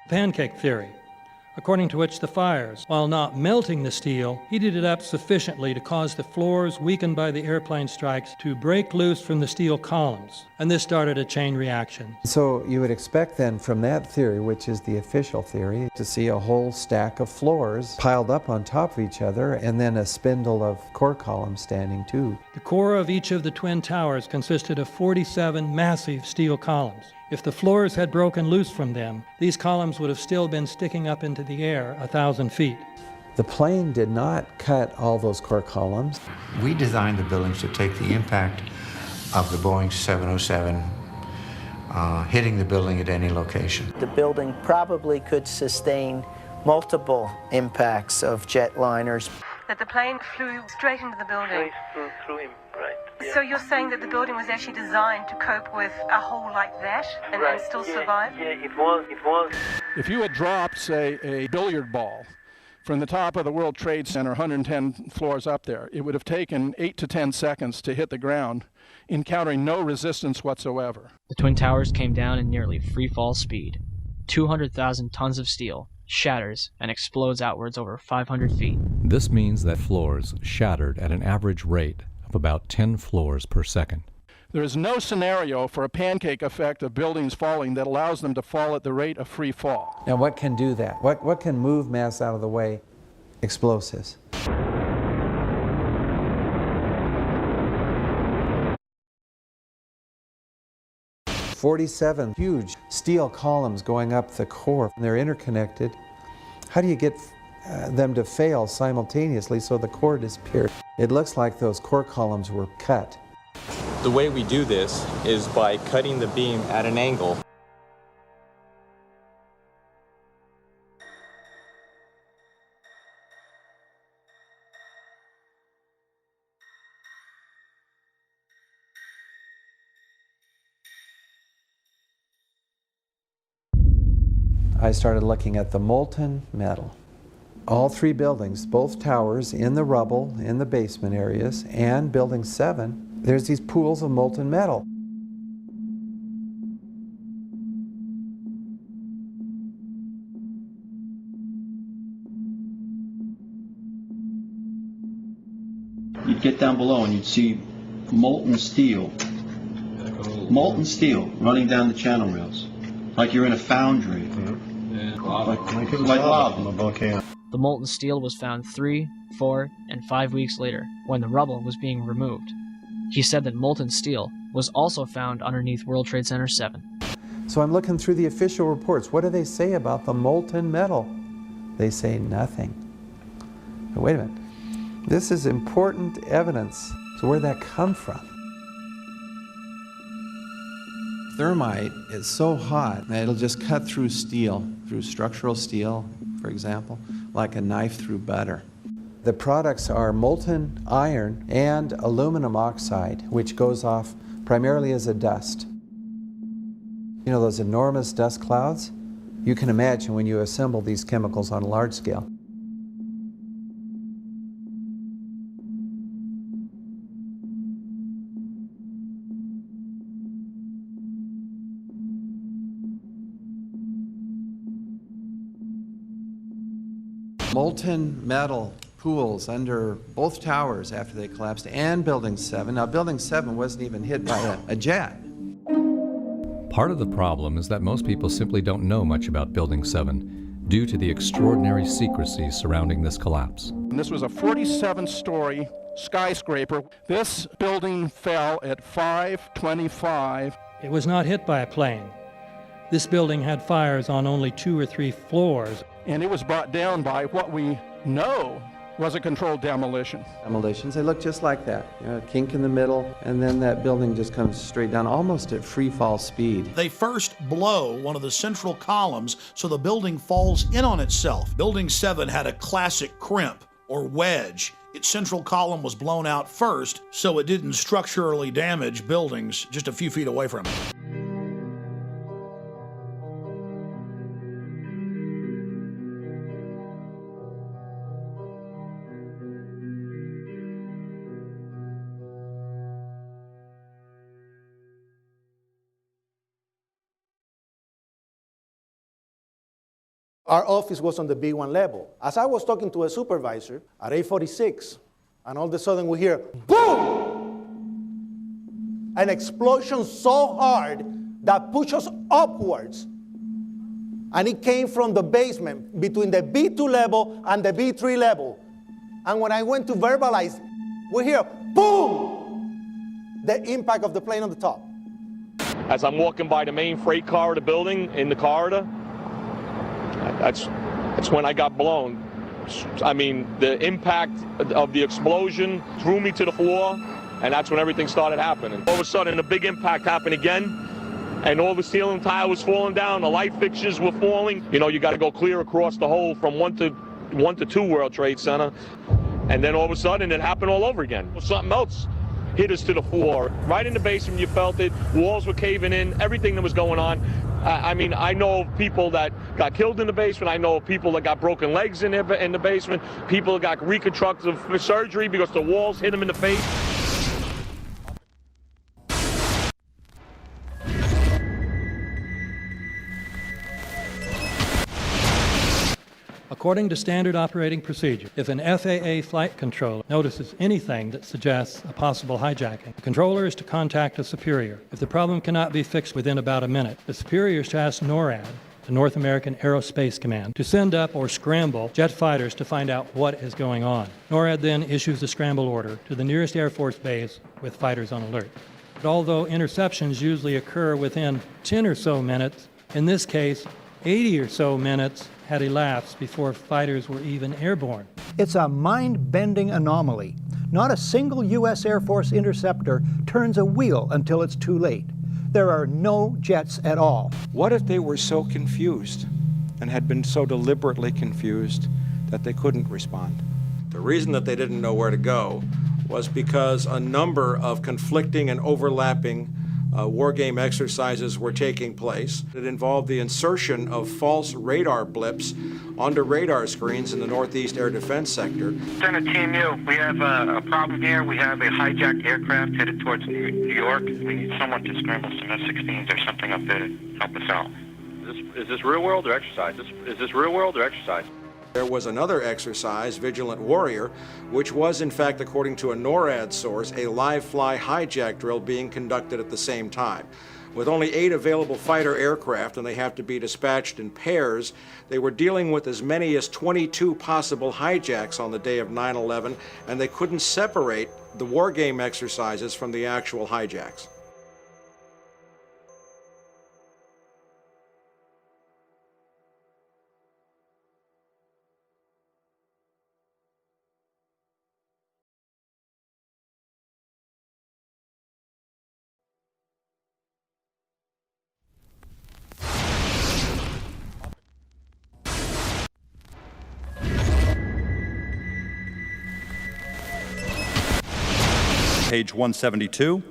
Speaker 6: Pancake theory, according to which the fires, while not melting the steel, heated it up sufficiently to cause the floors weakened by the airplane strikes to break loose from the steel columns, and this started a chain reaction.
Speaker 9: So you would expect then from that theory, which is the official theory, to see a whole stack of floors piled up on top of each other and then a spindle of core columns standing too.
Speaker 6: The core of each of the twin towers consisted of 47 massive steel columns. If the floors had broken loose from them, these columns would have still been sticking up into the air 1,000 feet.
Speaker 9: The plane did not cut all those core columns.
Speaker 10: We designed the buildings to take the impact of the Boeing 707 hitting the building at any location.
Speaker 14: The building probably could sustain multiple impacts of jetliners.
Speaker 15: That the plane flew straight into the building.
Speaker 14: Through him, right. Yeah.
Speaker 15: So you're saying that the building was actually designed to cope with a hole like that and still survive?
Speaker 14: Yeah, it was.
Speaker 29: If you had dropped, say, a billiard ball
Speaker 8: From the top of the World Trade Center, 110 floors up there, it would have taken 8 to 10 seconds to hit the ground, encountering no resistance whatsoever.
Speaker 5: The Twin Towers came down in nearly free-fall speed. 200,000 tons of steel shatters and explodes outwards over 500 feet.
Speaker 3: This means that floors shattered at an average rate of about 10 floors per second.
Speaker 8: There is no scenario for a pancake effect of buildings falling that allows them to fall at the rate of free fall.
Speaker 9: Now what can do that? What can move mass out of the way? Explosives. "47 huge steel columns going up the core. They're interconnected. How do you get them to fail simultaneously so the core disappears? It looks like those core columns were cut.
Speaker 11: The way we do this is by cutting the beam at an angle.
Speaker 9: I started looking at the molten metal. All three buildings, both towers in the rubble, in the basement areas, and Building 7, there's these pools of molten metal.
Speaker 12: You'd get down below and you'd see molten steel running down the channel rails, like you're in a foundry. Like lava from a volcano.
Speaker 5: The molten steel was found 3, 4, and 5 weeks later, when the rubble was being removed. He said that molten steel was also found underneath World Trade Center 7.
Speaker 9: So I'm looking through the official reports. What do they say about the molten metal? They say nothing. But wait a minute. This is important evidence. So where'd that come from? Thermite is so hot that it'll just cut through steel, through structural steel, for example, like a knife through butter. The products are molten iron and aluminum oxide, which goes off primarily as a dust. You know those enormous dust clouds? You can imagine when you assemble these chemicals on a large scale. Molten metal pools under both towers after they collapsed, and Building 7. Now, Building 7 wasn't even hit by a jet.
Speaker 3: Part of the problem is that most people simply don't know much about Building 7 due to the extraordinary secrecy surrounding this collapse.
Speaker 8: And this was a 47-story skyscraper. This building fell at 5:25.
Speaker 6: It was not hit by a plane. This building had fires on only 2 or 3 floors.
Speaker 8: And it was brought down by what we know was a controlled demolition.
Speaker 9: Demolitions, they look just like that. You know, a kink in the middle, and then that building just comes straight down, almost at free fall speed.
Speaker 29: They first blow one of the central columns so the building falls in on itself. Building 7 had a classic crimp or wedge. Its central column was blown out first, so it didn't structurally damage buildings just a few feet away from it.
Speaker 13: Our office was on the B1 level. As I was talking to a supervisor at 8:46, and all of a sudden we hear, boom! An explosion so hard that pushed us upwards. And it came from the basement between the B2 level and the B3 level. And when I went to verbalize, we hear, boom! The impact of the plane on the top.
Speaker 7: As I'm walking by the main freight corridor building in the corridor, that's when I got blown. I mean, the impact of the explosion threw me to the floor, and that's when everything started happening. All of a sudden, a big impact happened again, and all the ceiling tile was falling down, the light fixtures were falling. You know, you got to go clear across the whole from 1 to 2 World Trade Center, and then all of a sudden, it happened all over again. Something else hit us to the floor. Right in the basement, you felt it. Walls were caving in, everything that was going on. I mean, I know of people that got killed in the basement. I know of people that got broken legs in the basement. People that got reconstructive surgery because the walls hit them in the face.
Speaker 6: According to standard operating procedure, if an FAA flight controller notices anything that suggests a possible hijacking, the controller is to contact a superior. If the problem cannot be fixed within about a minute, the superior is to ask NORAD, the North American Aerospace Command, to send up or scramble jet fighters to find out what is going on. NORAD then issues the scramble order to the nearest Air Force base with fighters on alert. But although interceptions usually occur within 10 or so minutes, in this case, 80 or so minutes had elapsed before fighters were even airborne.
Speaker 13: It's a mind-bending anomaly. Not a single U.S. Air Force interceptor turns a wheel until it's too late. There are no jets at all.
Speaker 1: What if they were so confused and had been so deliberately confused that they couldn't respond?
Speaker 4: The reason that they didn't know where to go was because a number of conflicting and overlapping war game exercises were taking place. It involved the insertion of false radar blips onto radar screens in the Northeast Air Defense Sector.
Speaker 16: Center Team U, we have a problem here. We have a hijacked aircraft headed towards New York. We need someone to scramble some F-16s or something up there to help us out.
Speaker 17: Is this real world or exercise? Is this real world or exercise?
Speaker 4: There was another exercise, Vigilant Warrior, which was in fact, according to a NORAD source, a live-fly hijack drill being conducted at the same time. With only 8 available fighter aircraft, and they have to be dispatched in pairs, they were dealing with as many as 22 possible hijacks on the day of 9/11, and they couldn't separate the war game exercises from the actual hijacks.
Speaker 18: Page 172.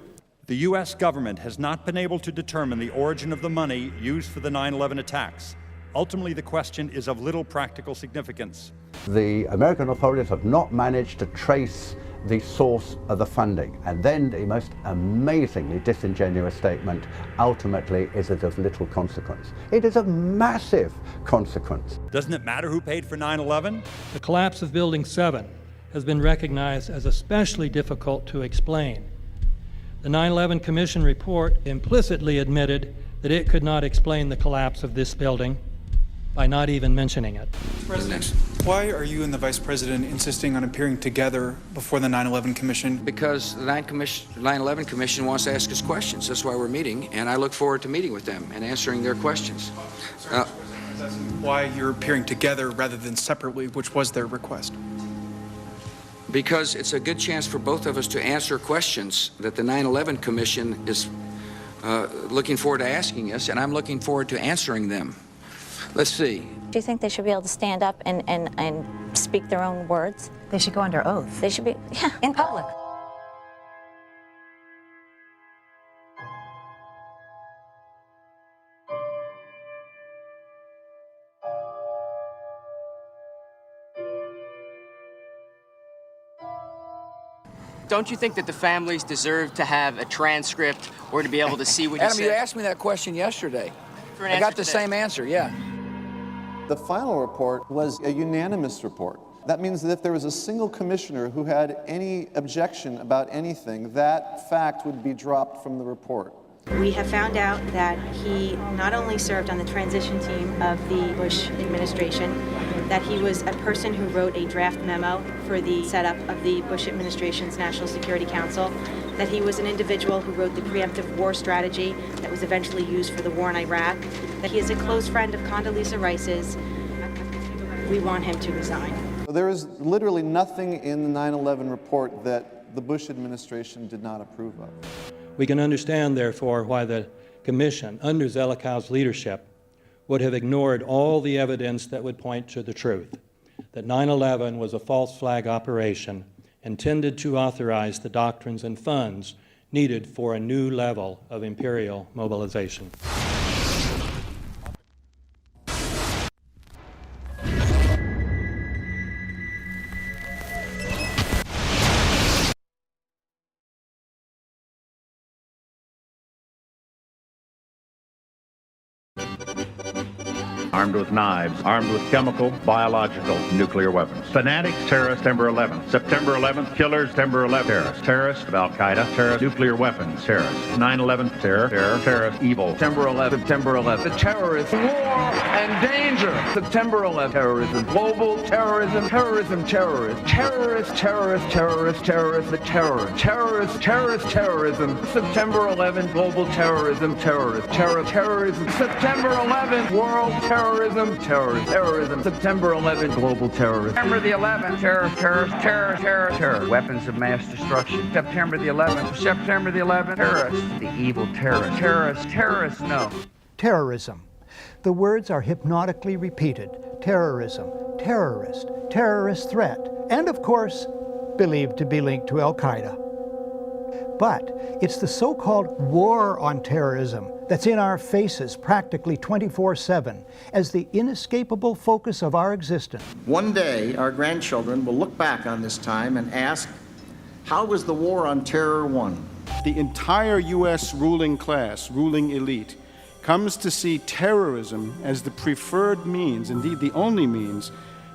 Speaker 18: The U.S. government has not been able to determine the origin of the money used for the 9/11 attacks. Ultimately, the question is of little practical significance.
Speaker 27: The American authorities have not managed to trace the source of the funding. And then the most amazingly disingenuous statement ultimately is it of little consequence. It is of massive consequence.
Speaker 18: Doesn't it matter who paid for 9/11?
Speaker 6: The collapse of Building 7 has been recognized as especially difficult to explain. The 9/11 Commission report implicitly admitted that it could not explain the collapse of this building by not even mentioning it.
Speaker 19: President, why are you and the Vice President insisting on appearing together before the 9/11 Commission?
Speaker 2: Because the 9/11 Commission wants to ask us questions. That's why we're meeting, and I look forward to meeting with them and answering their questions.
Speaker 19: Why you're appearing together rather than separately, which was their request?
Speaker 2: Because it's a good chance for both of us to answer questions that the 9/11 Commission is looking forward to asking us, and I'm looking forward to answering them. Let's see.
Speaker 20: Do you think they should be able to stand up and speak their own words?
Speaker 22: They should go under oath.
Speaker 20: They should be, yeah.
Speaker 22: In public.
Speaker 24: Don't you think that the families deserve to have a transcript or to be able to see what you
Speaker 2: Adam,
Speaker 24: said?
Speaker 2: you asked me that question yesterday.
Speaker 24: For an
Speaker 2: I got
Speaker 24: answer
Speaker 2: the
Speaker 24: today.
Speaker 2: same answer, yeah.
Speaker 26: The final report was a unanimous report. That means that if there was a single commissioner who had any objection about anything, that fact would be dropped from the report.
Speaker 31: We have found out that he not only served on the transition team of the Bush administration, that he was a person who wrote a draft memo for the setup of the Bush administration's National Security Council, that he was an individual who wrote the preemptive war strategy that was eventually used for the war in Iraq, that he is a close friend of Condoleezza Rice's. We want him to resign.
Speaker 26: There is literally nothing in the 9/11 report that the Bush administration did not approve of.
Speaker 6: We can understand, therefore, why the Commission, under Zelikow's leadership, would have ignored all the evidence that would point to the truth, that 9/11 was a false flag operation intended to authorize the doctrines and funds needed for a new level of imperial mobilization.
Speaker 17: armed with knives, armed with chemical, biological, nuclear weapons. Fanatics, terrorists, September 11th. September 11th, killers, September 11th, terrorists. Terrorists of Al-Qaeda, terrorists, nuclear weapons, terrorists. 9/11, terror, terrorist, evil.
Speaker 10: September 11th, September 11th. The terrorists, war and danger. September 11th, terrorism, global terrorism, terrorism, terrorists, terrorists, terrorists, terrorists, terrorists, the terror, terrorists, terrorists, terrorism. September 11th, global terrorism, terrorists, terrorism. September 11th, world terrorism, terrorism. September 11th, global terrorism.
Speaker 11: September the 11th, terror, weapons of mass destruction. September the 11th, September the 11th, terrorists, the evil terrorists, no.
Speaker 12: Terrorism. The words are hypnotically repeated. Terrorism, terrorist, terrorist threat, and of course, believed to be linked to Al-Qaeda. But it's the so-called war on terrorism that's in our faces practically 24/7 as the inescapable focus of our existence.
Speaker 14: One day, our grandchildren will look back on this time and ask, how was the war on terror won?
Speaker 15: The entire U.S. ruling class, ruling elite, comes to see terrorism as the preferred means, indeed the only means,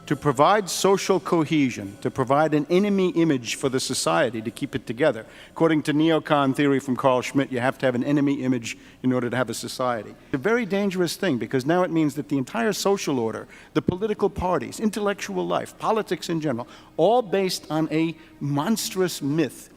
Speaker 15: to provide social cohesion, to provide an enemy image for the society to keep it together. According to neocon theory from Carl Schmitt, you have to have an enemy image in order to have a society. It's a very dangerous thing because now it means that the entire social order, the political parties, intellectual life, politics in general, all based on a monstrous myth.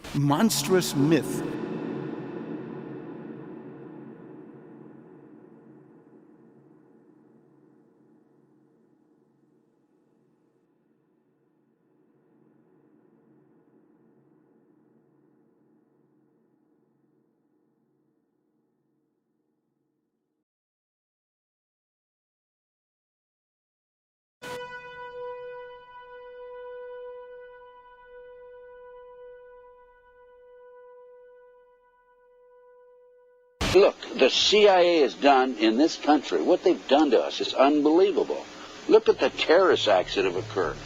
Speaker 21: Look, the CIA has done in this country, what they've done to us is unbelievable. Look at the terrorist acts that have occurred.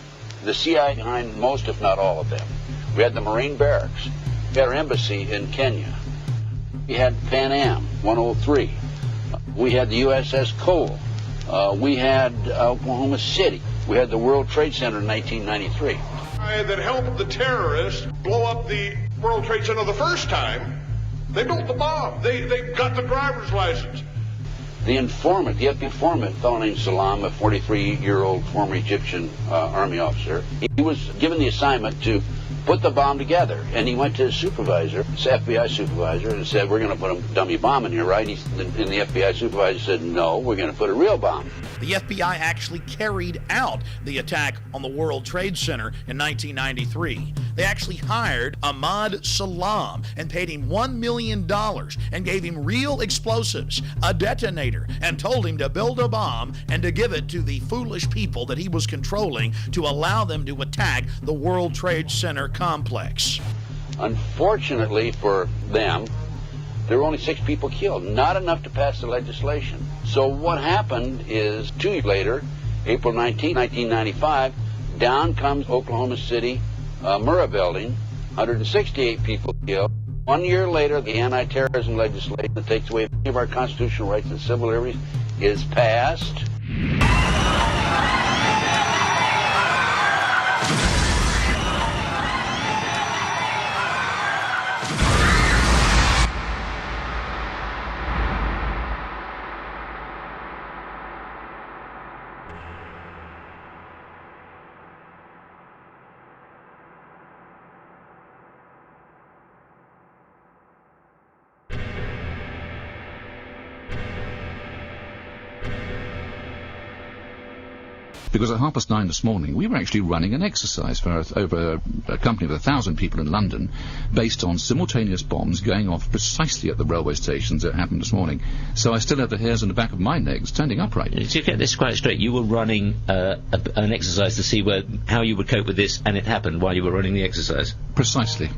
Speaker 21: The CIA behind most, if not all of them. We had the Marine barracks. We had our embassy in Kenya. We had Pan Am 103. We had the USS Cole. We had Oklahoma City. We had the World Trade Center in 1993.
Speaker 22: That helped the terrorists blow up the World Trade Center the first time. They built the bomb. They got the driver's license.
Speaker 21: The informant, the FBI informant, a fellow named Salam, a 43-year-old former Egyptian army officer, he was given the assignment to put the bomb together. And he went to his supervisor, his FBI supervisor, and said, we're going to put a dummy bomb in here, right? And the FBI supervisor said, no, we're going to put a real bomb.
Speaker 29: The FBI actually carried out the attack on the World Trade Center in 1993. They actually hired Ahmad Salam and paid him $1 million and gave him real explosives, a detonator, and told him to build a bomb and to give it to the foolish people that he was controlling to allow them to attack the World Trade Center complex.
Speaker 21: Unfortunately for them, there were only 6 people killed, not enough to pass the legislation. So what happened is 2 years later, April 19, 1995, down comes Oklahoma City Murrah building, 168 people killed. 1 year later, the anti-terrorism legislation that takes away many of our constitutional rights and civil liberties is passed.
Speaker 23: Because at 9:30 this morning, we were actually running an exercise for over a company of 1,000 people in London, based on simultaneous bombs going off precisely at the railway stations that happened this morning. So I still have the hairs on the back of my neck standing upright.
Speaker 25: To get this quite straight, you were running an exercise to see how you would cope with this, and it happened while you were running the exercise?
Speaker 23: Precisely.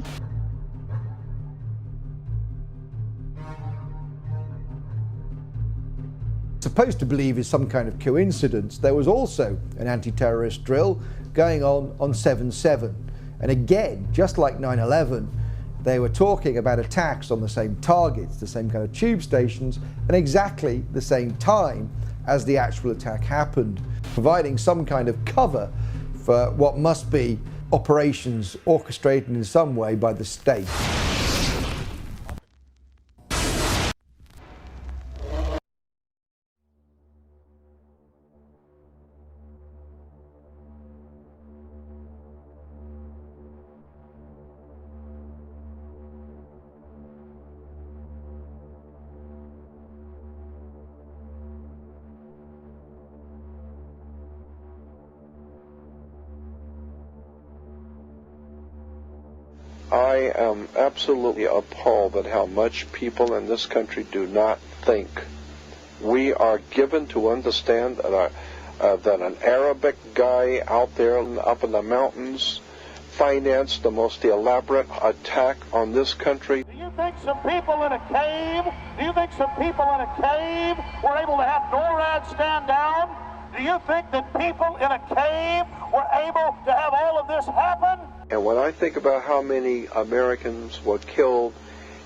Speaker 23: Supposed to believe is some kind of coincidence, there was also an anti-terrorist drill going on 7/7. And again, just like 9/11, they were talking about attacks on the same targets, the same kind of tube stations, and exactly the same time.
Speaker 1: as the actual attack happened, providing some kind of cover for what must be operations orchestrated in some way by the state.
Speaker 3: I am absolutely appalled at how much people in this country do not think. We are given to understand that an Arabic guy out there up in the mountains financed the most elaborate attack on this country.
Speaker 4: Do you think some people in a cave were able to have NORAD stand down? Do you think that people in a cave were able to have all of this happen?
Speaker 3: And when I think about how many Americans were killed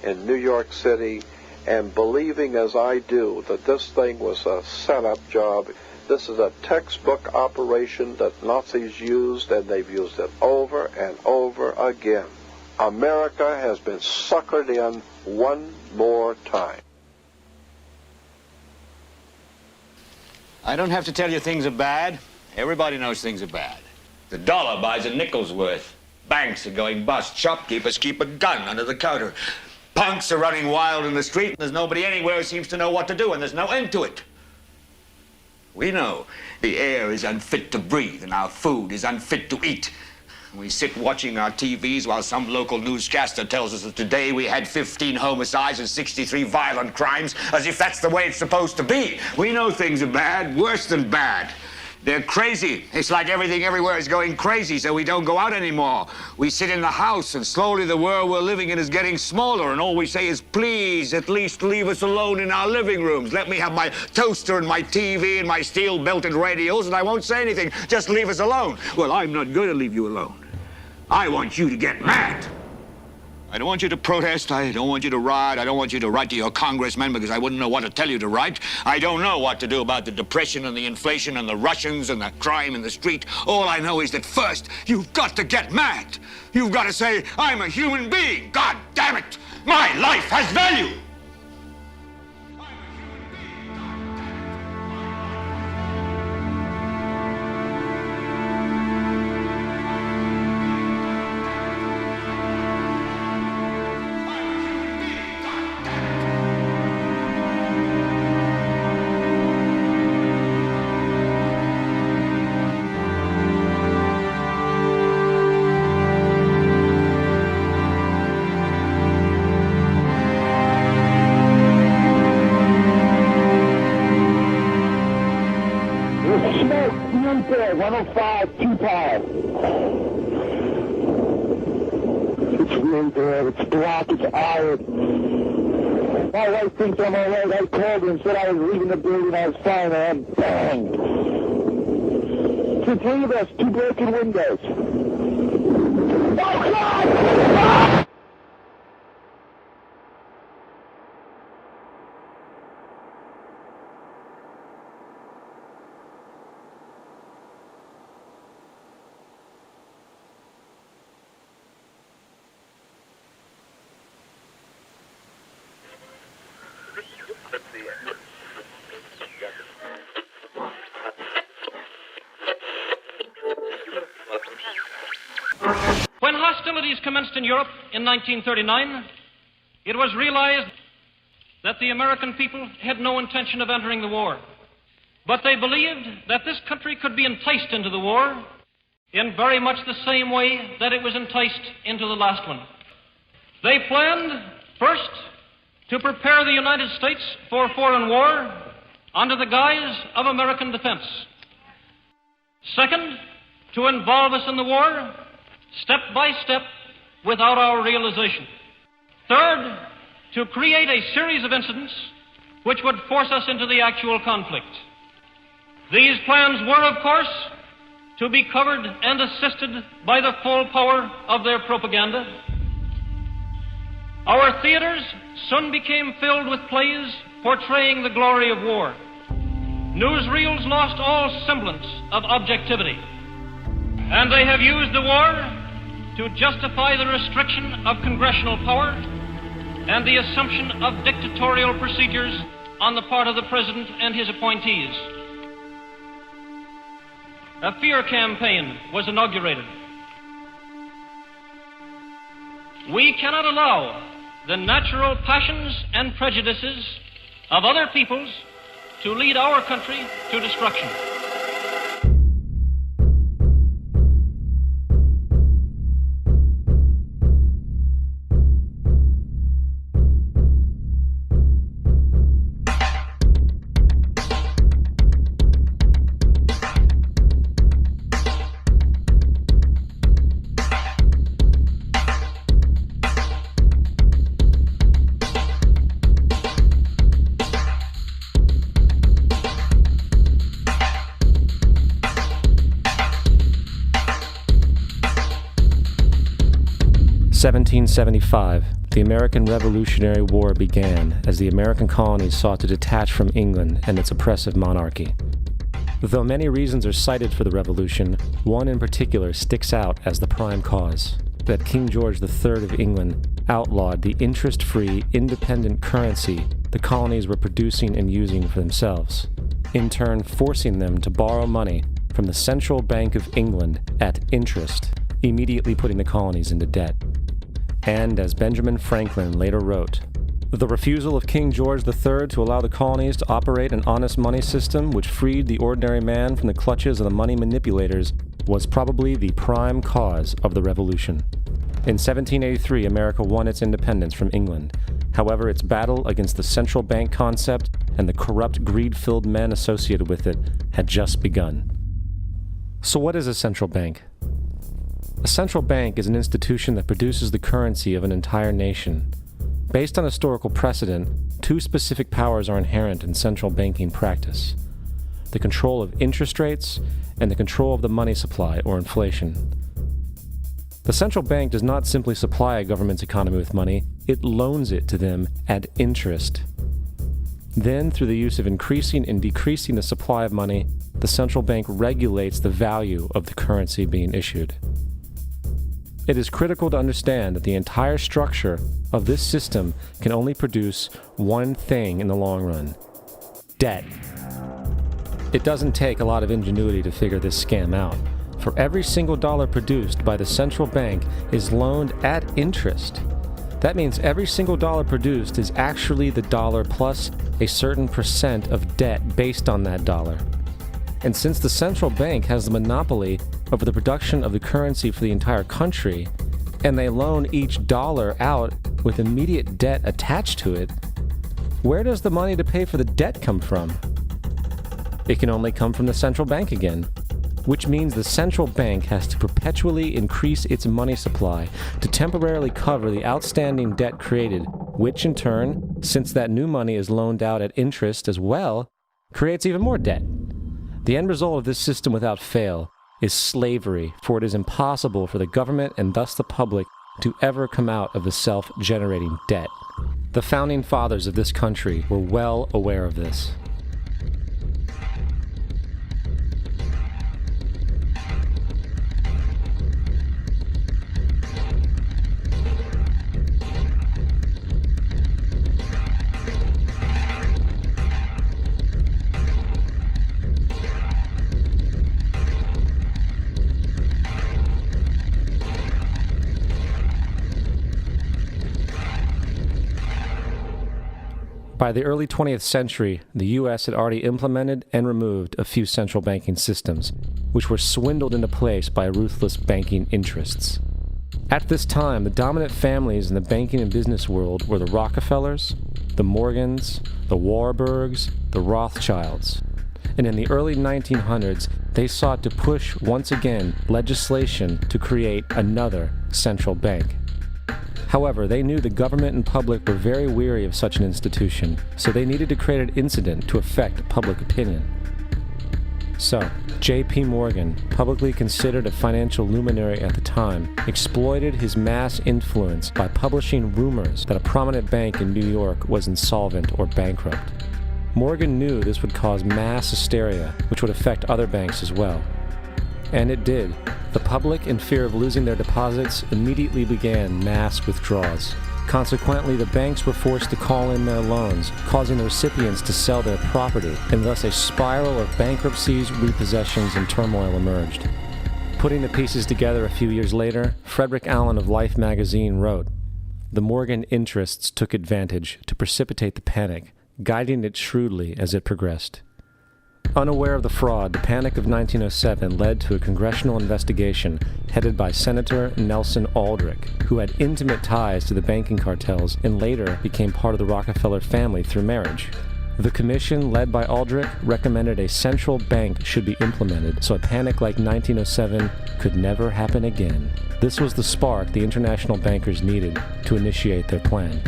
Speaker 3: in New York City, and believing as I do that this thing was a setup job, this is a textbook operation that Nazis used, and they've used it over and over again. America has been suckered in one more time.
Speaker 5: I don't have to tell you things are bad. Everybody knows things are bad. The dollar buys a nickel's worth. Banks are going bust. Shopkeepers keep a gun under the counter. Punks are running wild in the street, and there's nobody anywhere who seems to know what to do, and there's no end to it. We know the air is unfit to breathe, and our food is unfit to eat. We sit watching our TVs while some local newscaster tells us that today we had 15 homicides and 63 violent crimes, as if that's the way it's supposed to be. We know things are bad, worse than bad. They're crazy. It's like everything everywhere is going crazy, so we don't go out anymore. We sit in the house, and slowly the world we're living in is getting smaller, and all we say is, please, at least leave us alone in our living rooms. Let me have my toaster and my TV and my steel-belted radios, and I won't say anything. Just leave us alone. Well, I'm not going to leave you alone. I want you to get mad. I don't want you to protest. I don't want you to riot. I don't want you to write to your congressman because I wouldn't know what to tell you to write. I don't know what to do about the depression and the inflation and the Russians and the crime in the street. All I know is that first, you've got to get mad. You've got to say, I'm a human being. God damn it. My life has value.
Speaker 4: My wife thinks I'm all right. I called her and said I was leaving the building. I was fine, and bang. To three of us, 2 broken windows. Oh, God! Ah!
Speaker 7: When hostilities commenced in Europe in 1939, it was realized that the American people had no intention of entering the war. But they believed that this country could be enticed into the war in very much the same way that it was enticed into the last one. They planned, first, to prepare the United States for foreign war under the guise of American defense. Second, to involve us in the war step by step without our realization. Third, to create a series of incidents which would force us into the actual conflict. These plans were, of course, to be covered and assisted by the full power of their propaganda. Our theaters soon became filled with plays portraying the glory of war. newsreels lost all semblance of objectivity, and they have used the war to justify the restriction of congressional power and the assumption of dictatorial procedures on the part of the President and his appointees. A fear campaign was inaugurated. We cannot allow the natural passions and prejudices of other peoples to lead our country to destruction.
Speaker 8: (1775), the American Revolutionary War began as the American colonies sought to detach from England and its oppressive monarchy. Though many reasons are cited for the revolution, one in particular sticks out as the prime cause: that King George III of England outlawed the interest-free, independent currency the colonies were producing and using for themselves, in turn forcing them to borrow money from the Central Bank of England at interest, immediately putting the colonies into debt. And, as Benjamin Franklin later wrote, the refusal of King George III to allow the colonies to operate an honest money system which freed the ordinary man from the clutches of the money manipulators was probably the prime cause of the Revolution. In 1783, America won its independence from England. However, its battle against the central bank concept and the corrupt, greed-filled men associated with it had just begun. So what is a central bank? A central bank is an institution that produces the currency of an entire nation. Based on historical precedent, two specific powers are inherent in central banking practice: the control of interest rates and the control of the money supply, or inflation. The central bank does not simply supply a government's economy with money, it loans it to them at interest. Then, through the use of increasing and decreasing the supply of money, the central bank regulates the value of the currency being issued. It is critical to understand that the entire structure of this system can only produce one thing in the long run: debt. It doesn't take a lot of ingenuity to figure this scam out. For every single dollar produced by the central bank is loaned at interest. That means every single dollar produced is actually the dollar plus a certain percent of debt based on that dollar. And since the central bank has the monopoly over the production of the currency for the entire country, and they loan each dollar out with immediate debt attached to it, where does the money to pay for the debt come from? It can only come from the central bank again, which means the central bank has to perpetually increase its money supply to temporarily cover the outstanding debt created, which in turn, since that new money is loaned out at interest as well, creates even more debt. The end result of this system without fail is slavery, for it is impossible for the government and thus the public to ever come out of the self-generating debt. The founding fathers of this country were well aware of this. By the early 20th century, the U.S. had already implemented and removed a few central banking systems, which were swindled into place by ruthless banking interests. At this time, the dominant families in the banking and business world were the Rockefellers, the Morgans, the Warburgs, the Rothschilds. And in the early 1900s, they sought to push once again legislation to create another central bank. However, they knew the government and public were very weary of such an institution, so they needed to create an incident to affect public opinion. So, J.P. Morgan, publicly considered a financial luminary at the time, exploited his mass influence by publishing rumors that a prominent bank in New York was insolvent or bankrupt. Morgan knew this would cause mass hysteria, which would affect other banks as well. And it did. The public, in fear of losing their deposits, immediately began mass withdrawals. Consequently, the banks were forced to call in their loans, causing the recipients to sell their property, and thus a spiral of bankruptcies, repossessions, and turmoil emerged. Putting the pieces together a few years later, Frederick Allen of Life magazine wrote, "The Morgan interests took advantage to precipitate the panic, guiding it shrewdly as it progressed." Unaware of the fraud, the Panic of 1907 led to a congressional investigation headed by Senator Nelson Aldrich, who had intimate ties to the banking cartels and later became part of the Rockefeller family through marriage. The commission, led by Aldrich, recommended a central bank should be implemented so a panic like 1907 could never happen again. This was the spark the international bankers needed to initiate their plan.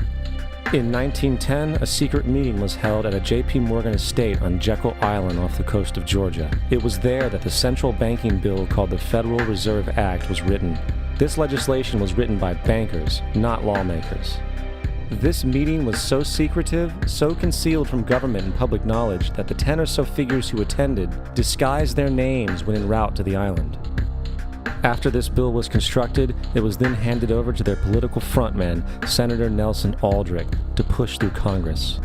Speaker 8: In 1910, a secret meeting was held at a J.P. Morgan estate on Jekyll Island off the coast of Georgia. It was there that the central banking bill called the Federal Reserve Act was written. This legislation was written by bankers, not lawmakers. This meeting was so secretive, so concealed from government and public knowledge that the 10 or so figures who attended disguised their names when en route to the island. After this bill was constructed, it was then handed over to their political frontman, Senator Nelson Aldrich, to push through Congress.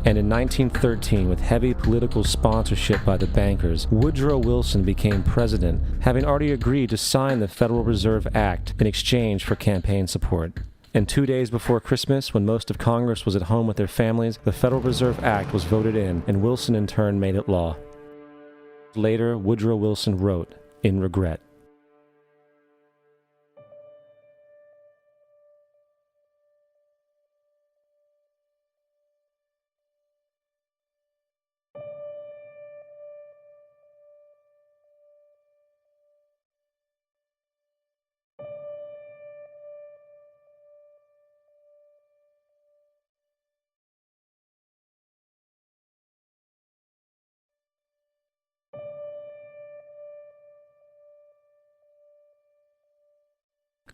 Speaker 8: And in 1913, with heavy political sponsorship by the bankers, Woodrow Wilson became president, having already agreed to sign the Federal Reserve Act in exchange for campaign support. And 2 days before Christmas, when most of Congress was at home with their families, the Federal Reserve Act was voted in, and Wilson in turn made it law. Later, Woodrow Wilson wrote, in regret,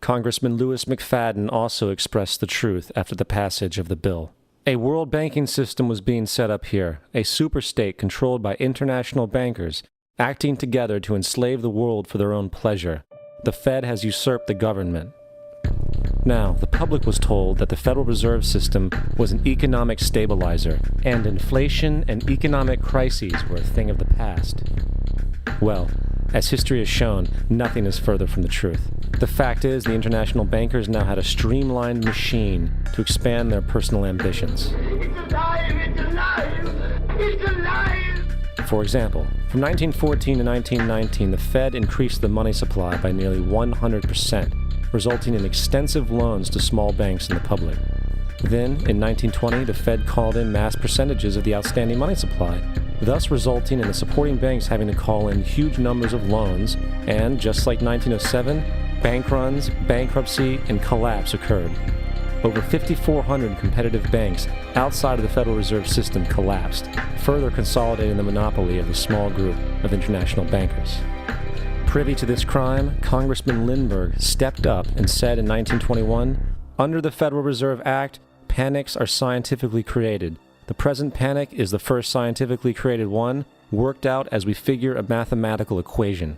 Speaker 8: Congressman Louis McFadden also expressed the truth after the passage of the bill. A world banking system was being set up here, a superstate controlled by international bankers, acting together to enslave the world for their own pleasure. The Fed has usurped the government. Now, the public was told that the Federal Reserve System was an economic stabilizer, and inflation and economic crises were a thing of the past. Well, as history has shown, nothing is further from the truth. The fact is, the international bankers now had a streamlined machine to expand their personal ambitions.
Speaker 2: It's alive! It's alive! It's alive!
Speaker 8: For example, from 1914 to 1919, the Fed increased the money supply by nearly 100%, resulting in extensive loans to small banks and the public. Then, in 1920, the Fed called in mass percentages of the outstanding money supply, thus resulting in the supporting banks having to call in huge numbers of loans, and, just like 1907, bank runs, bankruptcy, and collapse occurred. Over 5,400 competitive banks outside of the Federal Reserve System collapsed, further consolidating the monopoly of a small group of international bankers. Privy to this crime, Congressman Lindbergh stepped up and said in 1921, "Under the Federal Reserve Act, panics are scientifically created. The present panic is the first scientifically created one, worked out as we figure a mathematical equation."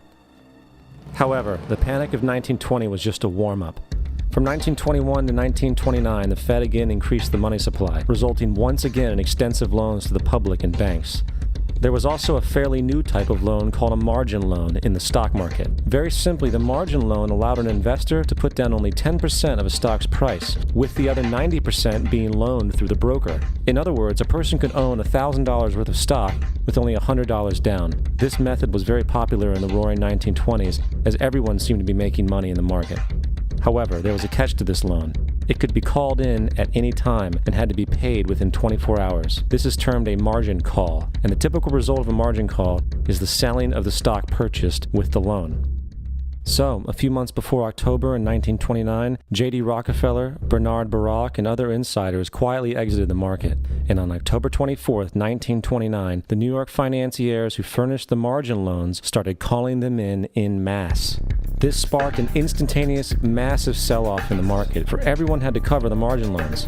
Speaker 8: However, the Panic of 1920 was just a warm-up. From 1921 to 1929, the Fed again increased the money supply, resulting once again in extensive loans to the public and banks. There was also a fairly new type of loan called a margin loan in the stock market. Very simply, the margin loan allowed an investor to put down only 10% of a stock's price, with the other 90% being loaned through the broker. In other words, a person could own $1,000 worth of stock with only $100 down. This method was very popular in the roaring 1920s, as everyone seemed to be making money in the market. However, there was a catch to this loan. It could be called in at any time and had to be paid within 24 hours. This is termed a margin call, and the typical result of a margin call is the selling of the stock purchased with the loan. So, a few months before October in 1929, J.D. Rockefeller, Bernard Baruch, and other insiders quietly exited the market, and on October 24, 1929, the New York financiers who furnished the margin loans started calling them in masse. This sparked an instantaneous, massive sell-off in the market, for everyone had to cover the margin loans.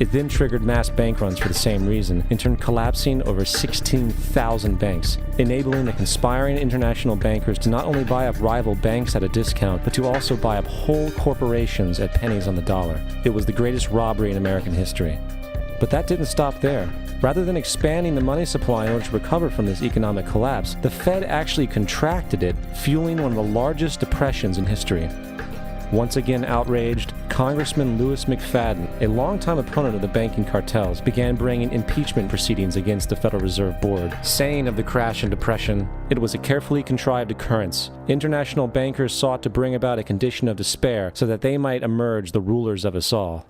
Speaker 8: It then triggered mass bank runs for the same reason, in turn collapsing over 16,000 banks, enabling the conspiring international bankers to not only buy up rival banks at a discount, but to also buy up whole corporations at pennies on the dollar. It was the greatest robbery in American history. But that didn't stop there. Rather than expanding the money supply in order to recover from this economic collapse, the Fed actually contracted it, fueling one of the largest depressions in history. Once again outraged, Congressman Louis McFadden, a longtime opponent of the banking cartels, began bringing impeachment proceedings against the Federal Reserve Board, saying of the crash and depression, it was a carefully contrived occurrence. International bankers sought to bring about a condition of despair so that they might emerge the rulers of us all.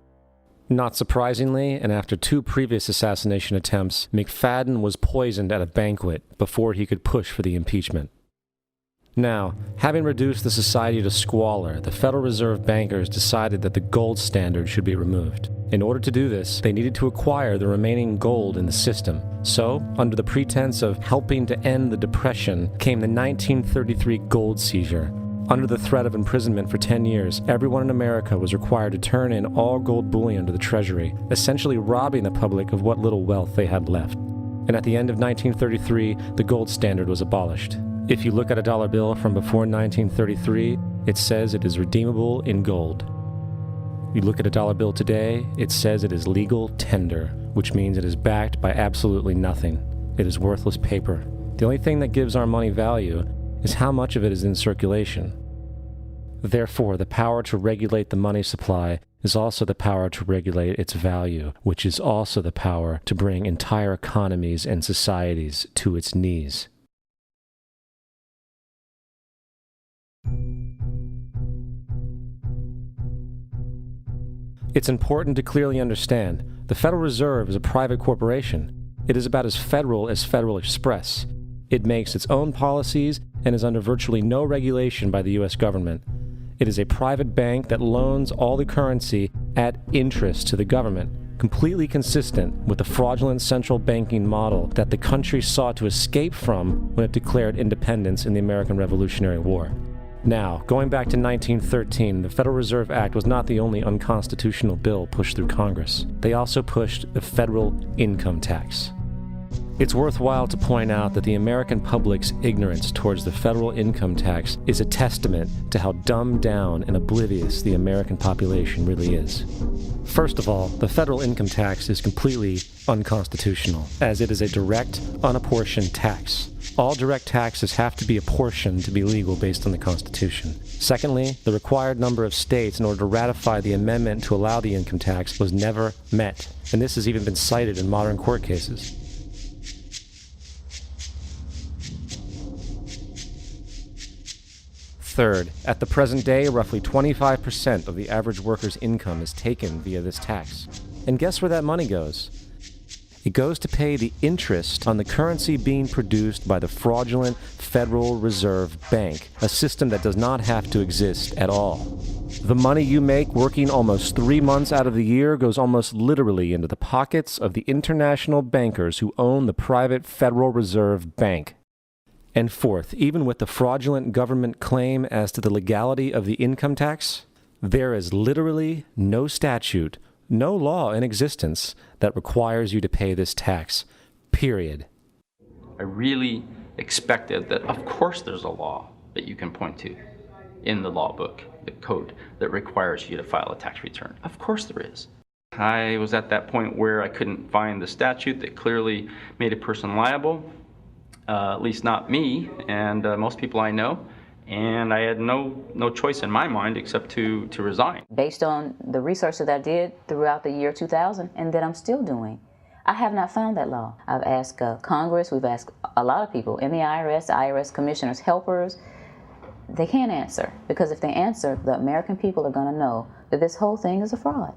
Speaker 8: Not surprisingly, and after 2 previous assassination attempts, McFadden was poisoned at a banquet before he could push for the impeachment. Now, having reduced the society to squalor, the Federal Reserve bankers decided that the gold standard should be removed. In order to do this, they needed to acquire the remaining gold in the system. So, under the pretense of helping to end the Depression, came the 1933 gold seizure. Under the threat of imprisonment for 10 years, everyone in America was required to turn in all gold bullion to the Treasury, essentially robbing the public of what little wealth they had left. And at the end of 1933, the gold standard was abolished. If you look at a dollar bill from before 1933, it says it is redeemable in gold. You look at a dollar bill today, it says it is legal tender, which means it is backed by absolutely nothing. It is worthless paper. The only thing that gives our money value is how much of it is in circulation. Therefore, the power to regulate the money supply is also the power to regulate its value, which is also the power to bring entire economies and societies to its knees. It's important to clearly understand, the Federal Reserve is a private corporation. It is about as Federal Express. It makes its own policies and is under virtually no regulation by the U.S. government. It is a private bank that loans all the currency at interest to the government, completely consistent with the fraudulent central banking model that the country sought to escape from when it declared independence in the American Revolutionary War. Now, going back to 1913, the Federal Reserve Act was not the only unconstitutional bill pushed through Congress. They also pushed the federal income tax. It's worthwhile to point out that the American public's ignorance towards the federal income tax is a testament to how dumbed down and oblivious the American population really is. First of all, the federal income tax is completely unconstitutional, as it is a direct, unapportioned tax. All direct taxes have to be apportioned to be legal based on the Constitution. Secondly, the required number of states in order to ratify the amendment to allow the income tax was never met, and this has even been cited in modern court cases. Third, at the present day, roughly 25% of the average worker's income is taken via this tax. And guess where that money goes? It goes to pay the interest on the currency being produced by the fraudulent Federal Reserve Bank, a system that does not have to exist at all. The money you make working almost 3 months out of the year goes almost literally into the pockets of the international bankers who own the private Federal Reserve Bank. And fourth, even with the fraudulent government claim as to the legality of the income tax, there is literally no statute, no law in existence that requires you to pay this tax, period.
Speaker 9: I really expected that, of course, there's a law that you can point to in the law book, the code, that requires you to file a tax return. Of course there is. I was at that point where I couldn't find the statute that clearly made a person liable. At least not me and most people I know, and I had no choice in my mind except to resign.
Speaker 13: Based on the research that I did throughout the year 2000 and that I'm still doing, I have not found that law. I've asked Congress, we've asked a lot of people in the IRS commissioners, helpers. They can't answer, because if they answer, the American people are going to know that this whole thing is a fraud.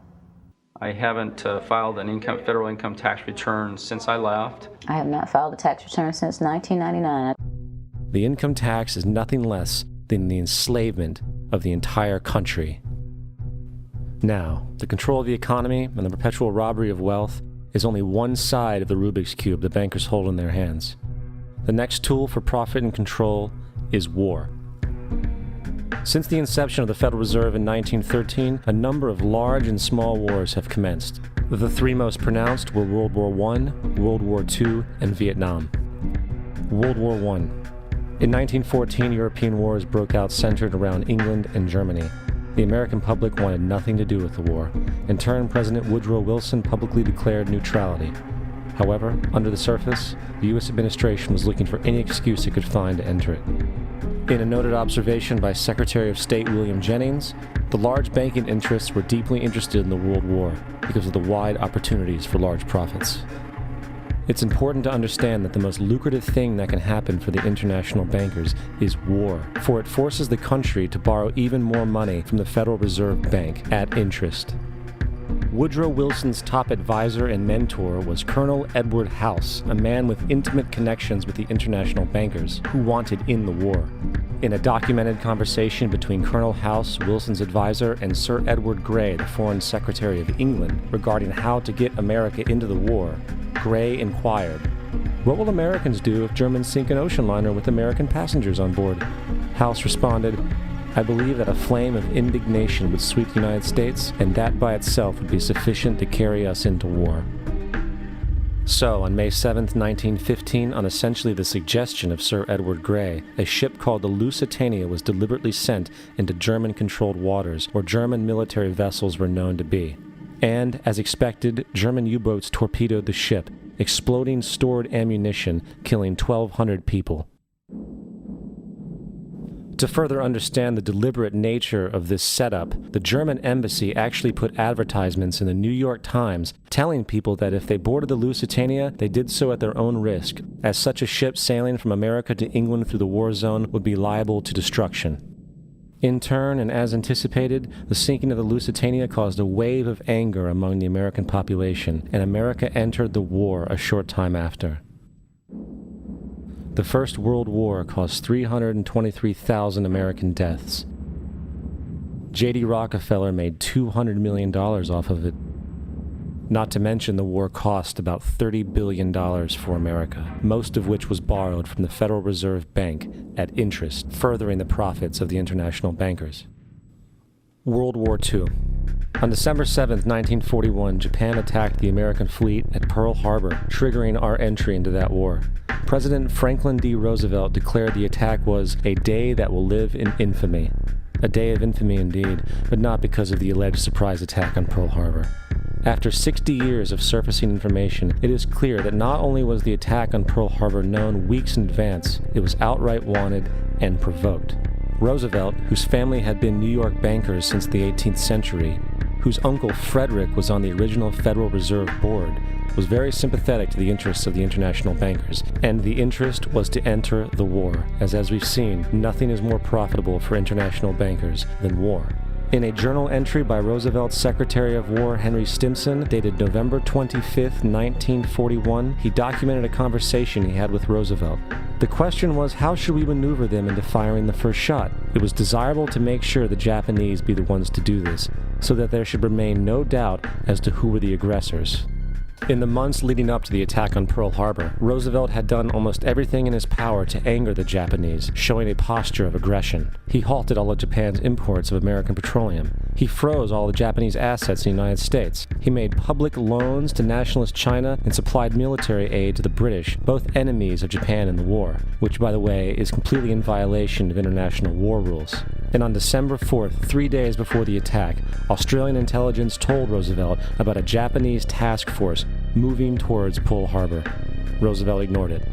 Speaker 9: I haven't filed an federal income tax return since I left.
Speaker 13: I have not filed a tax return since 1999.
Speaker 8: The income tax is nothing less than the enslavement of the entire country. Now, the control of the economy and the perpetual robbery of wealth is only one side of the Rubik's Cube the bankers hold in their hands. The next tool for profit and control is war. Since the inception of the Federal Reserve in 1913, a number of large and small wars have commenced. The three most pronounced were World War I, World War II, and Vietnam. World War I. In 1914, European wars broke out centered around England and Germany. The American public wanted nothing to do with the war. In turn, President Woodrow Wilson publicly declared neutrality. However, under the surface, the U.S. administration was looking for any excuse it could find to enter it. In a noted observation by Secretary of State William Jennings, the large banking interests were deeply interested in the World War because of the wide opportunities for large profits. It's important to understand that the most lucrative thing that can happen for the international bankers is war, for it forces the country to borrow even more money from the Federal Reserve Bank at interest. Woodrow Wilson's top advisor and mentor was Colonel Edward House, a man with intimate connections with the international bankers who wanted in the war. In a documented conversation between Colonel House, Wilson's advisor, and Sir Edward Grey, the Foreign Secretary of England, regarding how to get America into the war, Grey inquired, "What will Americans do if Germans sink an ocean liner with American passengers on board?" House responded, "I believe that a flame of indignation would sweep the United States, and that by itself would be sufficient to carry us into war." So, on May 7, 1915, on essentially the suggestion of Sir Edward Grey, a ship called the Lusitania was deliberately sent into German-controlled waters where German military vessels were known to be. And, as expected, German U-boats torpedoed the ship, exploding stored ammunition, killing 1,200 people. To further understand the deliberate nature of this setup, the German embassy actually put advertisements in the New York Times telling people that if they boarded the Lusitania, they did so at their own risk, as such a ship sailing from America to England through the war zone would be liable to destruction. In turn, and as anticipated, the sinking of the Lusitania caused a wave of anger among the American population, and America entered the war a short time after. The First World War caused 323,000 American deaths. J.D. Rockefeller made $200 million off of it. Not to mention the war cost about $30 billion for America, most of which was borrowed from the Federal Reserve Bank at interest, furthering the profits of the international bankers. World War II. On December 7, 1941, Japan attacked the American fleet at Pearl Harbor, triggering our entry into that war. President Franklin D. Roosevelt declared the attack was a day that will live in infamy. A day of infamy indeed, but not because of the alleged surprise attack on Pearl Harbor. After 60 years of surfacing information, it is clear that not only was the attack on Pearl Harbor known weeks in advance, it was outright wanted and provoked. Roosevelt, whose family had been New York bankers since the 18th century, whose uncle Frederick was on the original Federal Reserve Board, was very sympathetic to the interests of the international bankers, and the interest was to enter the war, as we've seen, nothing is more profitable for international bankers than war. In a journal entry by Roosevelt's Secretary of War Henry Stimson, dated November 25, 1941, he documented a conversation he had with Roosevelt. The question was, how should we maneuver them into firing the first shot? It was desirable to make sure the Japanese be the ones to do this, so that there should remain no doubt as to who were the aggressors. In the months leading up to the attack on Pearl Harbor, Roosevelt had done almost everything in his power to anger the Japanese, showing a posture of aggression. He halted all of Japan's imports of American petroleum. He froze all the Japanese assets in the United States. He made public loans to nationalist China and supplied military aid to the British, both enemies of Japan in the war, which, by the way, is completely in violation of international war rules. And on December 4th, 3 days before the attack, Australian intelligence told Roosevelt about a Japanese task force moving towards Pearl Harbor. Roosevelt ignored it.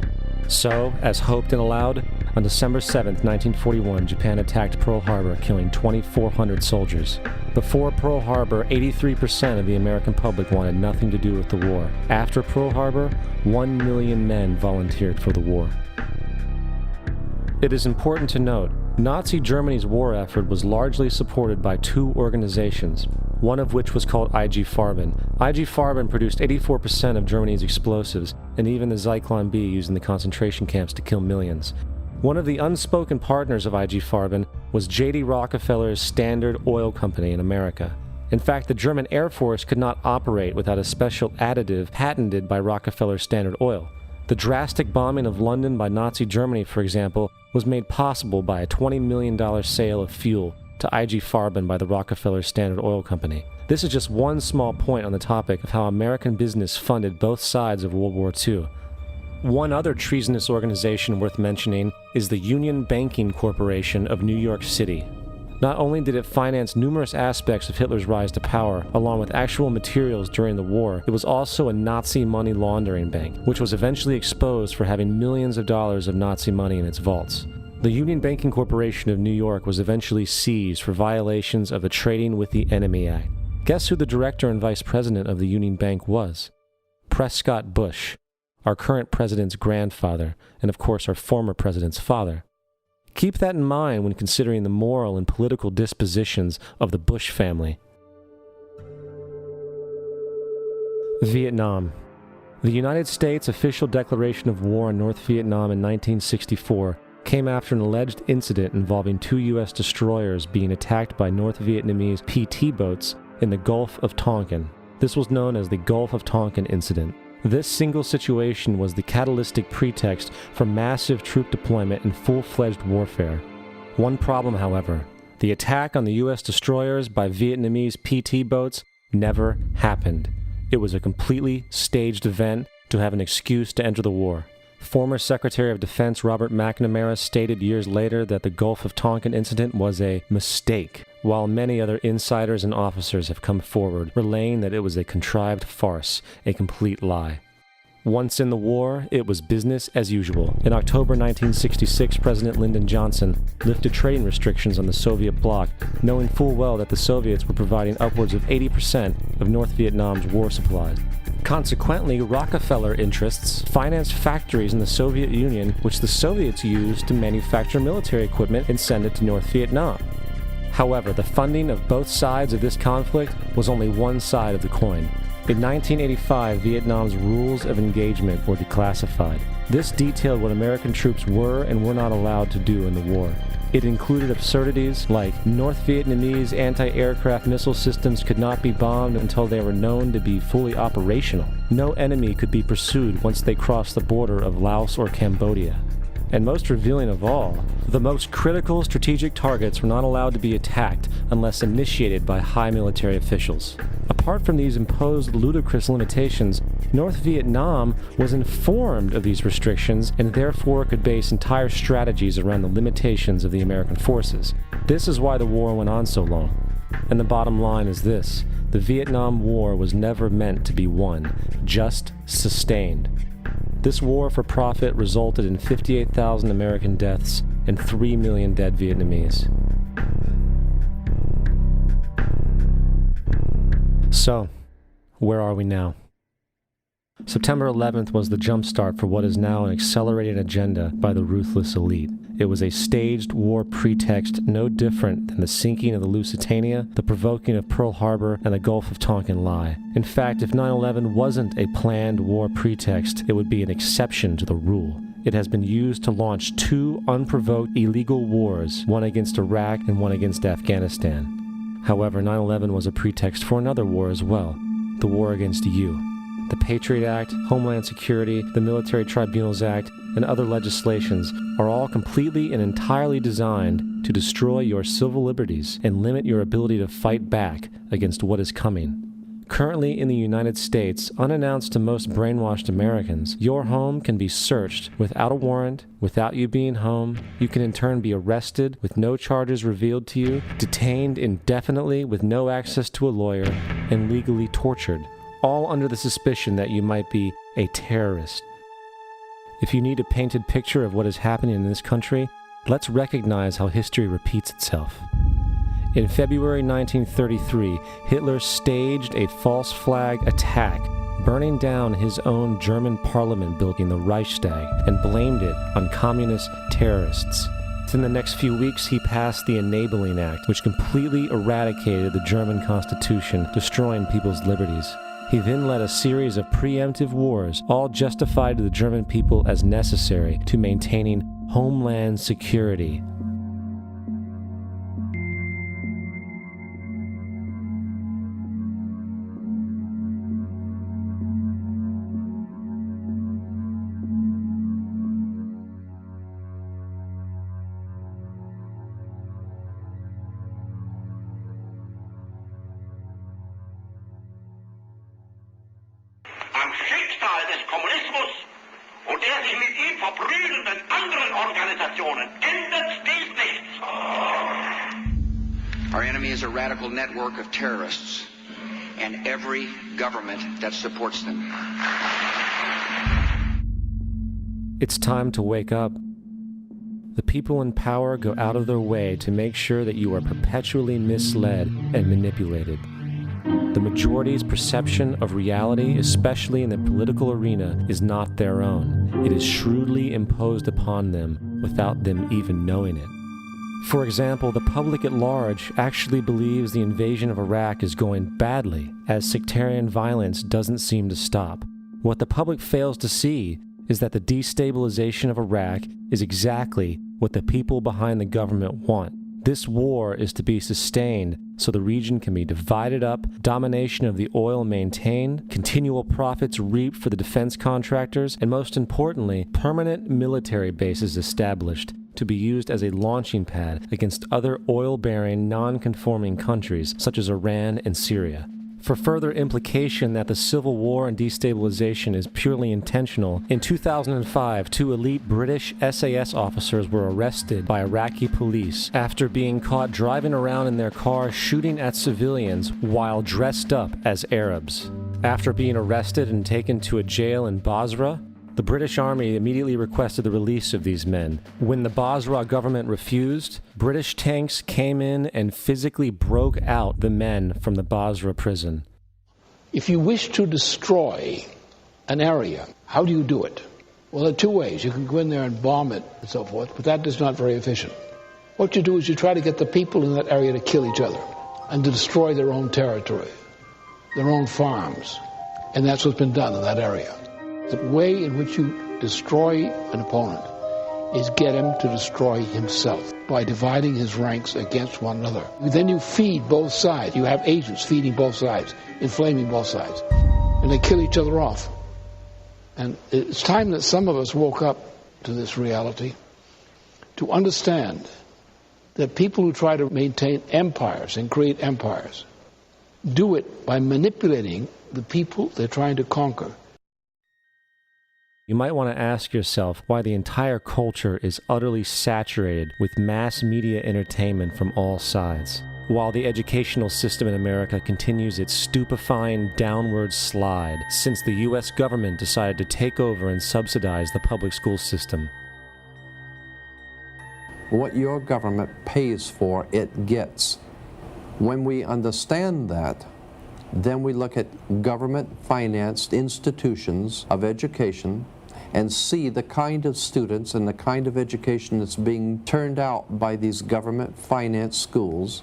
Speaker 8: So, as hoped and allowed, on December 7, 1941, Japan attacked Pearl Harbor, killing 2,400 soldiers. Before Pearl Harbor, 83% of the American public wanted nothing to do with the war. After Pearl Harbor, 1 million men volunteered for the war. It is important to note, Nazi Germany's war effort was largely supported by two organizations, one of which was called IG Farben. IG Farben produced 84% of Germany's explosives, and even the Zyklon B used in the concentration camps to kill millions. One of the unspoken partners of IG Farben was J.D. Rockefeller's Standard Oil Company in America. In fact, the German Air Force could not operate without a special additive patented by Rockefeller's Standard Oil. The drastic bombing of London by Nazi Germany, for example, was made possible by a $20 million sale of fuel to IG Farben by the Rockefeller Standard Oil Company. This is just one small point on the topic of how American business funded both sides of World War II. One other treasonous organization worth mentioning is the Union Banking Corporation of New York City. Not only did it finance numerous aspects of Hitler's rise to power, along with actual materials during the war, it was also a Nazi money laundering bank, which was eventually exposed for having millions of dollars of Nazi money in its vaults. The Union Banking Corporation of New York was eventually seized for violations of the Trading with the Enemy Act. Guess who the director and vice president of the Union Bank was? Prescott Bush, our current president's grandfather, and of course our former president's father. Keep that in mind when considering the moral and political dispositions of the Bush family. Vietnam. The United States' official declaration of war on North Vietnam in 1964 came after an alleged incident involving 2 U.S. destroyers being attacked by North Vietnamese PT boats in the Gulf of Tonkin. This was known as the Gulf of Tonkin Incident. This single situation was the catalytic pretext for massive troop deployment and full-fledged warfare. One problem, however, the attack on the U.S. destroyers by Vietnamese PT boats never happened. It was a completely staged event to have an excuse to enter the war. Former Secretary of Defense Robert McNamara stated years later that the Gulf of Tonkin incident was a mistake, while many other insiders and officers have come forward, relaying that it was a contrived farce, a complete lie. Once in the war, it was business as usual. In October 1966, President Lyndon Johnson lifted trading restrictions on the Soviet bloc, knowing full well that the Soviets were providing upwards of 80% of North Vietnam's war supplies. Consequently, Rockefeller interests financed factories in the Soviet Union, which the Soviets used to manufacture military equipment and send it to North Vietnam. However, the funding of both sides of this conflict was only one side of the coin. In 1985, Vietnam's rules of engagement were declassified. This detailed what American troops were and were not allowed to do in the war. It included absurdities like North Vietnamese anti-aircraft missile systems could not be bombed until they were known to be fully operational. No enemy could be pursued once they crossed the border of Laos or Cambodia. And most revealing of all, the most critical strategic targets were not allowed to be attacked unless initiated by high military officials. Apart from these imposed ludicrous limitations, North Vietnam was informed of these restrictions and therefore could base entire strategies around the limitations of the American forces. This is why the war went on so long. And the bottom line is this: the Vietnam War was never meant to be won, just sustained. This war for profit resulted in 58,000 American deaths and 3 million dead Vietnamese. So, where are we now? September 11th was the jumpstart for what is now an accelerated agenda by the ruthless elite. It was a staged war pretext no different than the sinking of the Lusitania, the provoking of Pearl Harbor, and the Gulf of Tonkin lie. In fact, if 9/11 wasn't a planned war pretext, it would be an exception to the rule. It has been used to launch 2 unprovoked illegal wars, one against Iraq and one against Afghanistan. However, 9/11 was a pretext for another war as well, the war against you. The Patriot Act, Homeland Security, the Military Tribunals Act, and other legislations are all completely and entirely designed to destroy your civil liberties and limit your ability to fight back against what is coming. Currently in the United States, unannounced to most brainwashed Americans, your home can be searched without a warrant, without you being home. You can in turn be arrested with no charges revealed to you, detained indefinitely with no access to a lawyer, and legally tortured, all under the suspicion that you might be a terrorist. If you need a painted picture of what is happening in this country, let's recognize how history repeats itself. In February 1933, Hitler staged a false flag attack, burning down his own German parliament building, the Reichstag, and blamed it on communist terrorists. In the next few weeks, he passed the Enabling Act, which completely eradicated the German Constitution, destroying people's liberties. He then led a series of preemptive wars, all justified to the German people as necessary to maintaining homeland security.
Speaker 2: Schicksal des Kommunismus und der sich mit ihm verbrüdernden anderen Organisationen ändert dies nichts.
Speaker 6: Our enemy is a radical network of terrorists and every government that supports them.
Speaker 8: It's time to wake up. The people in power go out of their way to make sure that you are perpetually misled and manipulated. The majority's perception of reality, especially in the political arena, is not their own. It is shrewdly imposed upon them without them even knowing it. For example, the public at large actually believes the invasion of Iraq is going badly, as sectarian violence doesn't seem to stop. What the public fails to see is that the destabilization of Iraq is exactly what the people behind the government want. This war is to be sustained so the region can be divided up, domination of the oil maintained, continual profits reaped for the defense contractors, and most importantly, permanent military bases established to be used as a launching pad against other oil-bearing, non-conforming countries such as Iran and Syria. For further implication that the civil war and destabilization is purely intentional, in 2005, 2 elite British SAS officers were arrested by Iraqi police after being caught driving around in their car shooting at civilians while dressed up as Arabs. After being arrested and taken to a jail in Basra, the British Army immediately requested the release of these men. When the Basra government refused, British tanks came in and physically broke out the men from the Basra prison.
Speaker 16: If you wish to destroy an area, how do you do it? Well, there are 2 ways. You can go in there and bomb it and so forth, but that is not very efficient. What you do is you try to get the people in that area to kill each other and to destroy their own territory, their own farms. And that's what's been done in that area. The way in which you destroy an opponent is get him to destroy himself by dividing his ranks against one another. Then you feed both sides. You have agents feeding both sides, inflaming both sides. And they kill each other off. And it's time that some of us woke up to this reality to understand that people who try to maintain empires and create empires do it by manipulating the people they're trying to conquer.
Speaker 8: You might want to ask yourself why the entire culture is utterly saturated with mass media entertainment from all sides, while the educational system in America continues its stupefying downward slide since the U.S. government decided to take over and subsidize the public school system.
Speaker 18: What your government pays for, it gets. When we understand that, then we look at government-financed institutions of education and see the kind of students and the kind of education that's being turned out by these government-financed schools.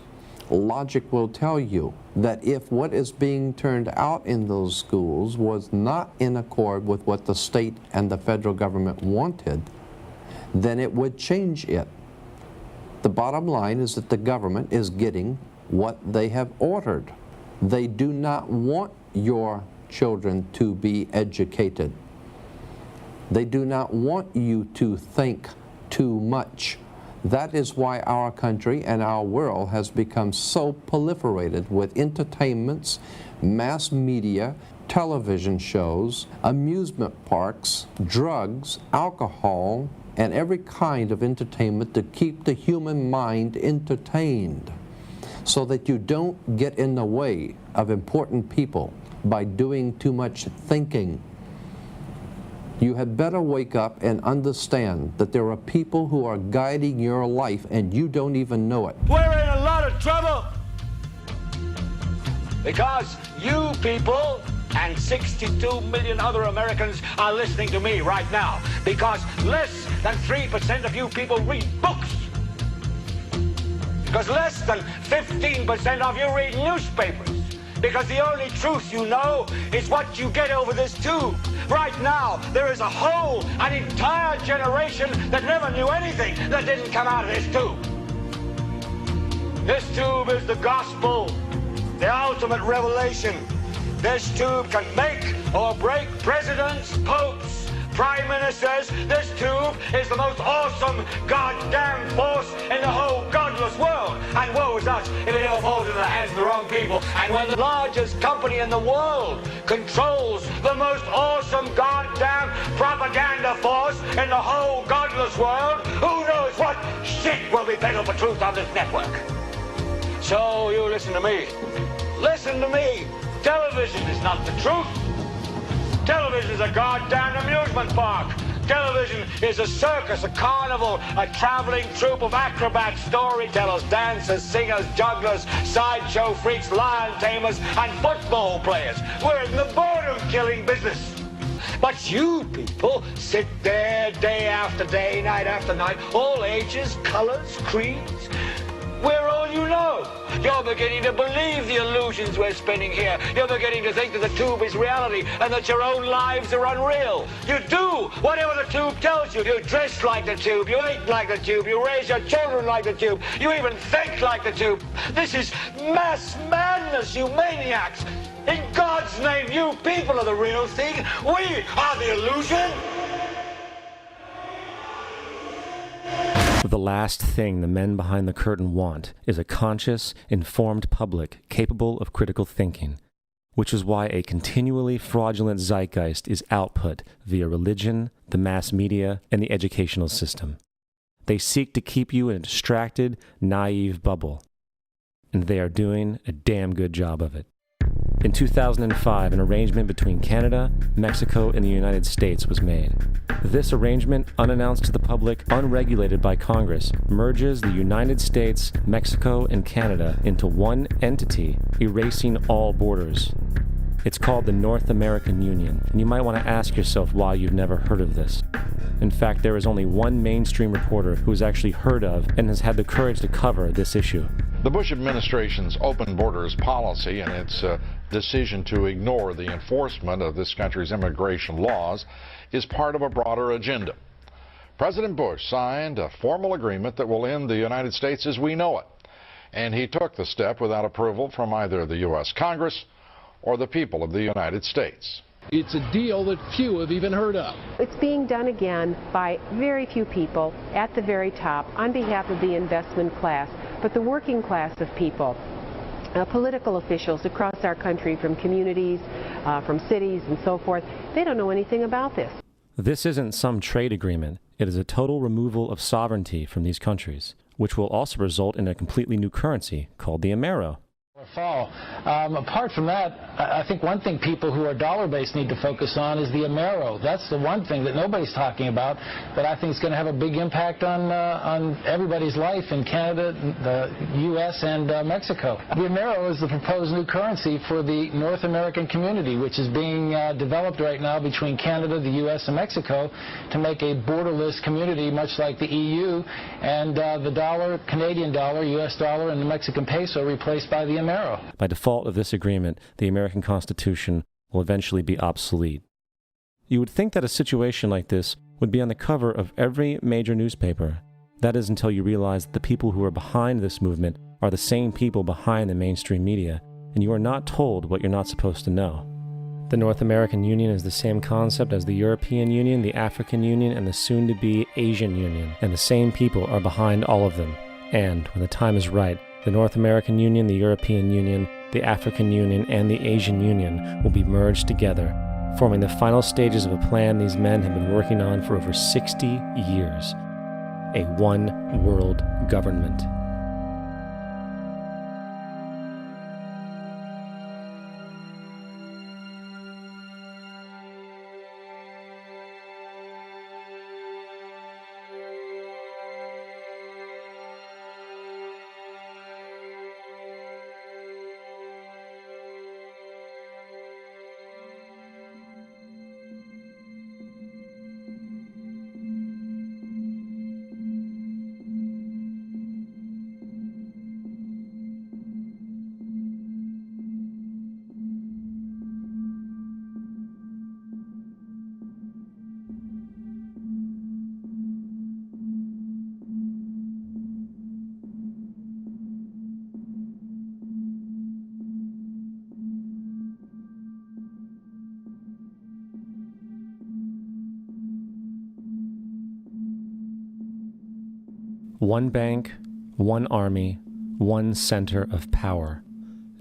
Speaker 18: Logic will tell you that if what is being turned out in those schools was not in accord with what the state and the federal government wanted, then it would change it. The bottom line is that the government is getting what they have ordered. They do not want your children to be educated. They do not want you to think too much. That is why our country and our world has become so proliferated with entertainments, mass media, television shows, amusement parks, drugs, alcohol, and every kind of entertainment to keep the human mind entertained, so that you don't get in the way of important people by doing too much thinking. You had better wake up and understand that there are people who are guiding your life and you don't even know it.
Speaker 5: We're in a lot of trouble because you people and 62 million other Americans are listening to me right now, because less than 3% of you people read books. Because less than 15% of you read newspapers. Because the only truth you know is what you get over this tube. Right now, there is an entire generation that never knew anything that didn't come out of this tube. This tube is the gospel, the ultimate revelation. This tube can make or break presidents, popes, prime ministers. This tube is the most awesome goddamn force in the whole godless world. And woe woe is us if it ever falls into the hands of the wrong people. And when the largest company in the world controls the most awesome goddamn propaganda force in the whole godless world, who knows what shit will be peddled for truth on this network. So you listen to me. Listen to me. Television is not the truth. Television is a goddamn amusement park. Television is a circus, a carnival, a traveling troupe of acrobats, storytellers, dancers, singers, jugglers, sideshow freaks, lion tamers, and football players. We're in the boredom-killing business. But you people sit there day after day, night after night, all ages, colors, creeds. We're all you know. You're beginning to believe the illusions we're spinning here. You're beginning to think that the tube is reality and that your own lives are unreal. You do whatever the tube tells you. You dress like the tube. You eat like the tube. You raise your children like the tube. You even think like the tube. This is mass madness, you maniacs. In God's name, you people are the real thing. We are the illusion.
Speaker 8: The last thing the men behind the curtain want is a conscious, informed public capable of critical thinking, which is why a continually fraudulent zeitgeist is output via religion, the mass media, and the educational system. They seek to keep you in a distracted, naive bubble, and they are doing a damn good job of it. In 2005, an arrangement between Canada, Mexico, and the United States was made. This arrangement, unannounced to the public, unregulated by Congress, merges the United States, Mexico, and Canada into one entity, erasing all borders. It's called the North American Union, and you might want to ask yourself why you've never heard of this. In fact, there is only one mainstream reporter who has actually heard of and has had the courage to cover this issue.
Speaker 10: The Bush administration's open borders policy and its decision to ignore the enforcement of this country's immigration laws is part of a broader agenda. President Bush signed a formal agreement that will end the United States as we know it, and he took the step without approval from either the U.S. Congress or the people of the United States.
Speaker 16: It's a deal that few have even heard of.
Speaker 11: It's being done again by very few people at the very top on behalf of the investment class, but the working class of people, political officials across our country, from communities, from cities and so forth, they don't know anything about this.
Speaker 8: This isn't some trade agreement. It is a total removal of sovereignty from these countries, which will also result in a completely new currency called the Amero.
Speaker 16: Fall. Apart from that, I think one thing people who are dollar-based need to focus on is the Amero. That's the one thing that nobody's talking about that I think is going to have a big impact on everybody's life in Canada, the U.S., and Mexico. The Amero is the proposed new currency for the North American community, which is being developed right now between Canada, the U.S., and Mexico to make a borderless community, much like the EU, and the dollar, Canadian dollar, U.S. dollar, and the Mexican peso replaced by the Amero.
Speaker 8: By default of this agreement, the American Constitution will eventually be obsolete. You would think that a situation like this would be on the cover of every major newspaper. That is until you realize that the people who are behind this movement are the same people behind the mainstream media, and you are not told what you're not supposed to know. The North American Union is the same concept as the European Union, the African Union, and the soon-to-be Asian Union, and the same people are behind all of them. And, when the time is right, the North American Union, the European Union, the African Union, and the Asian Union will be merged together, forming the final stages of a plan these men have been working on for over 60 years. A one-world government. One bank, one army, one center of power.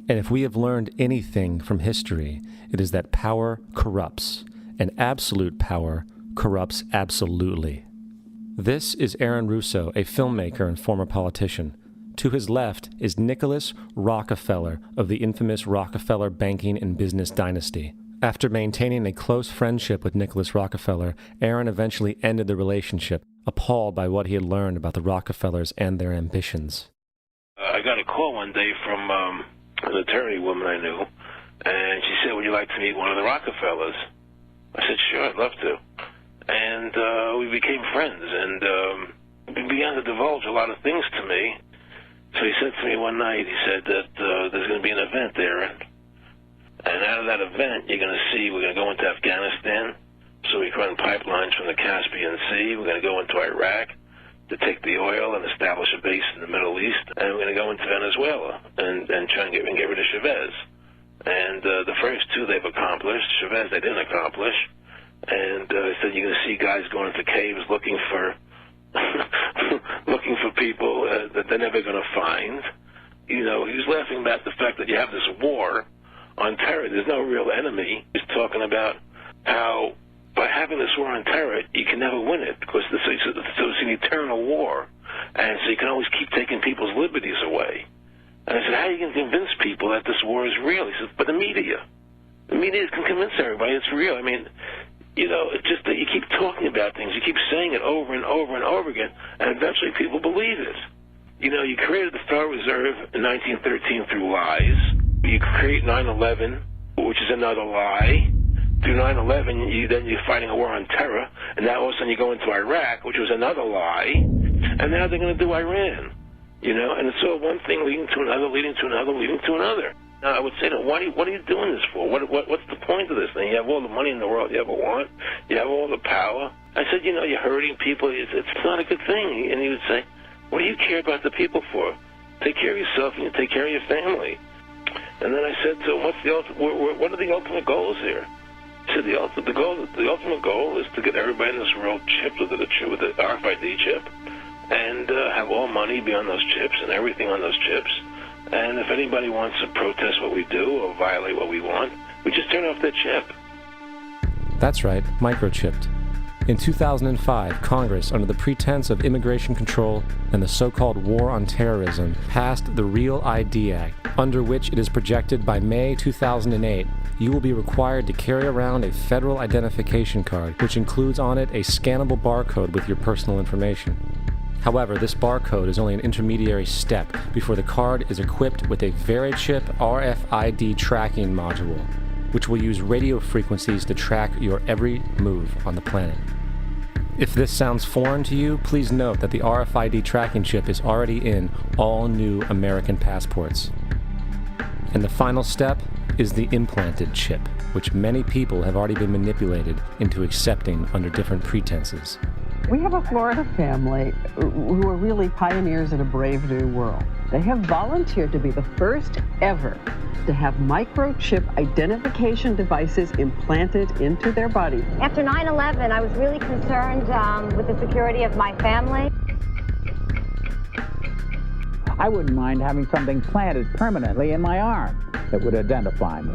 Speaker 8: And if we have learned anything from history, it is that power corrupts, and absolute power corrupts absolutely. This is Aaron Russo, a filmmaker and former politician. To his left is Nicholas Rockefeller of the infamous Rockefeller banking and business dynasty. After maintaining a close friendship with Nicholas Rockefeller, Aaron eventually ended the relationship, appalled by what he had learned about the Rockefellers and their ambitions.
Speaker 12: I got a call one day from an attorney woman I knew, and she said, "Would you like to meet one of the Rockefellers?" I said, "Sure, I'd love to." And we became friends, and he began to divulge a lot of things to me. So he said to me one night, he said that there's going to be an event there, and out of that event, you're going to see we're going to go into Afghanistan, so we can run pipelines from the Caspian Sea. We're going to go into Iraq to take the oil and establish a base in the Middle East, and we're going to go into Venezuela and try and get rid of Chavez. And the first two they've accomplished. Chavez they didn't accomplish. And he said you're going to see guys going into caves looking for looking for people that they're never going to find. You know, he was laughing about the fact that you have this war on terror. There's no real enemy. He's talking about how by having this war on terror, you can never win it because it's an eternal war. And so you can always keep taking people's liberties away. And I said, how are you going to convince people that this war is real? He said, but the media. The media can convince everybody it's real. I mean, you know, it's just that you keep talking about things. You keep saying it over and over and over again, and eventually people believe it. You know, you created the Federal Reserve in 1913 through lies. You create 9/11, which is another lie. Through 9/11, then you're fighting a war on terror, and now all of a sudden you go into Iraq, which was another lie, and now they're going to do Iran. You know, and it's all one thing leading to another, leading to another, leading to another. Now, I would say, what are you doing this for? What's the point of this thing? You have all the money in the world you ever want. You have all the power. I said, you know, you're hurting people. It's not a good thing. And he would say, what do you care about the people for? Take care of yourself and you take care of your family. And then I said to him, what are the ultimate goals here? He said, the ultimate goal is to get everybody in this world chipped with the RFID chip and have all money be on those chips and everything on those chips. And if anybody wants to protest what we do or violate what we want, we just turn off their chip.
Speaker 8: That's right, microchipped. In 2005, Congress, under the pretense of immigration control and the so-called war on terrorism, passed the Real ID Act, under which it is projected by May 2008, you will be required to carry around a federal identification card, which includes on it a scannable barcode with your personal information. However, this barcode is only an intermediary step before the card is equipped with a VeriChip RFID tracking module, which will use radio frequencies to track your every move on the planet. If this sounds foreign to you, please note that the RFID tracking chip is already in all new American passports. And the final step is the implanted chip, which many people have already been manipulated into accepting under different pretenses.
Speaker 14: We have a Florida family who are really pioneers in a brave new world. They have volunteered to be the first ever to have microchip identification devices implanted into their body.
Speaker 17: After 9/11, I was really concerned with the security of my family.
Speaker 19: I wouldn't mind having something planted permanently in my arm that would identify me.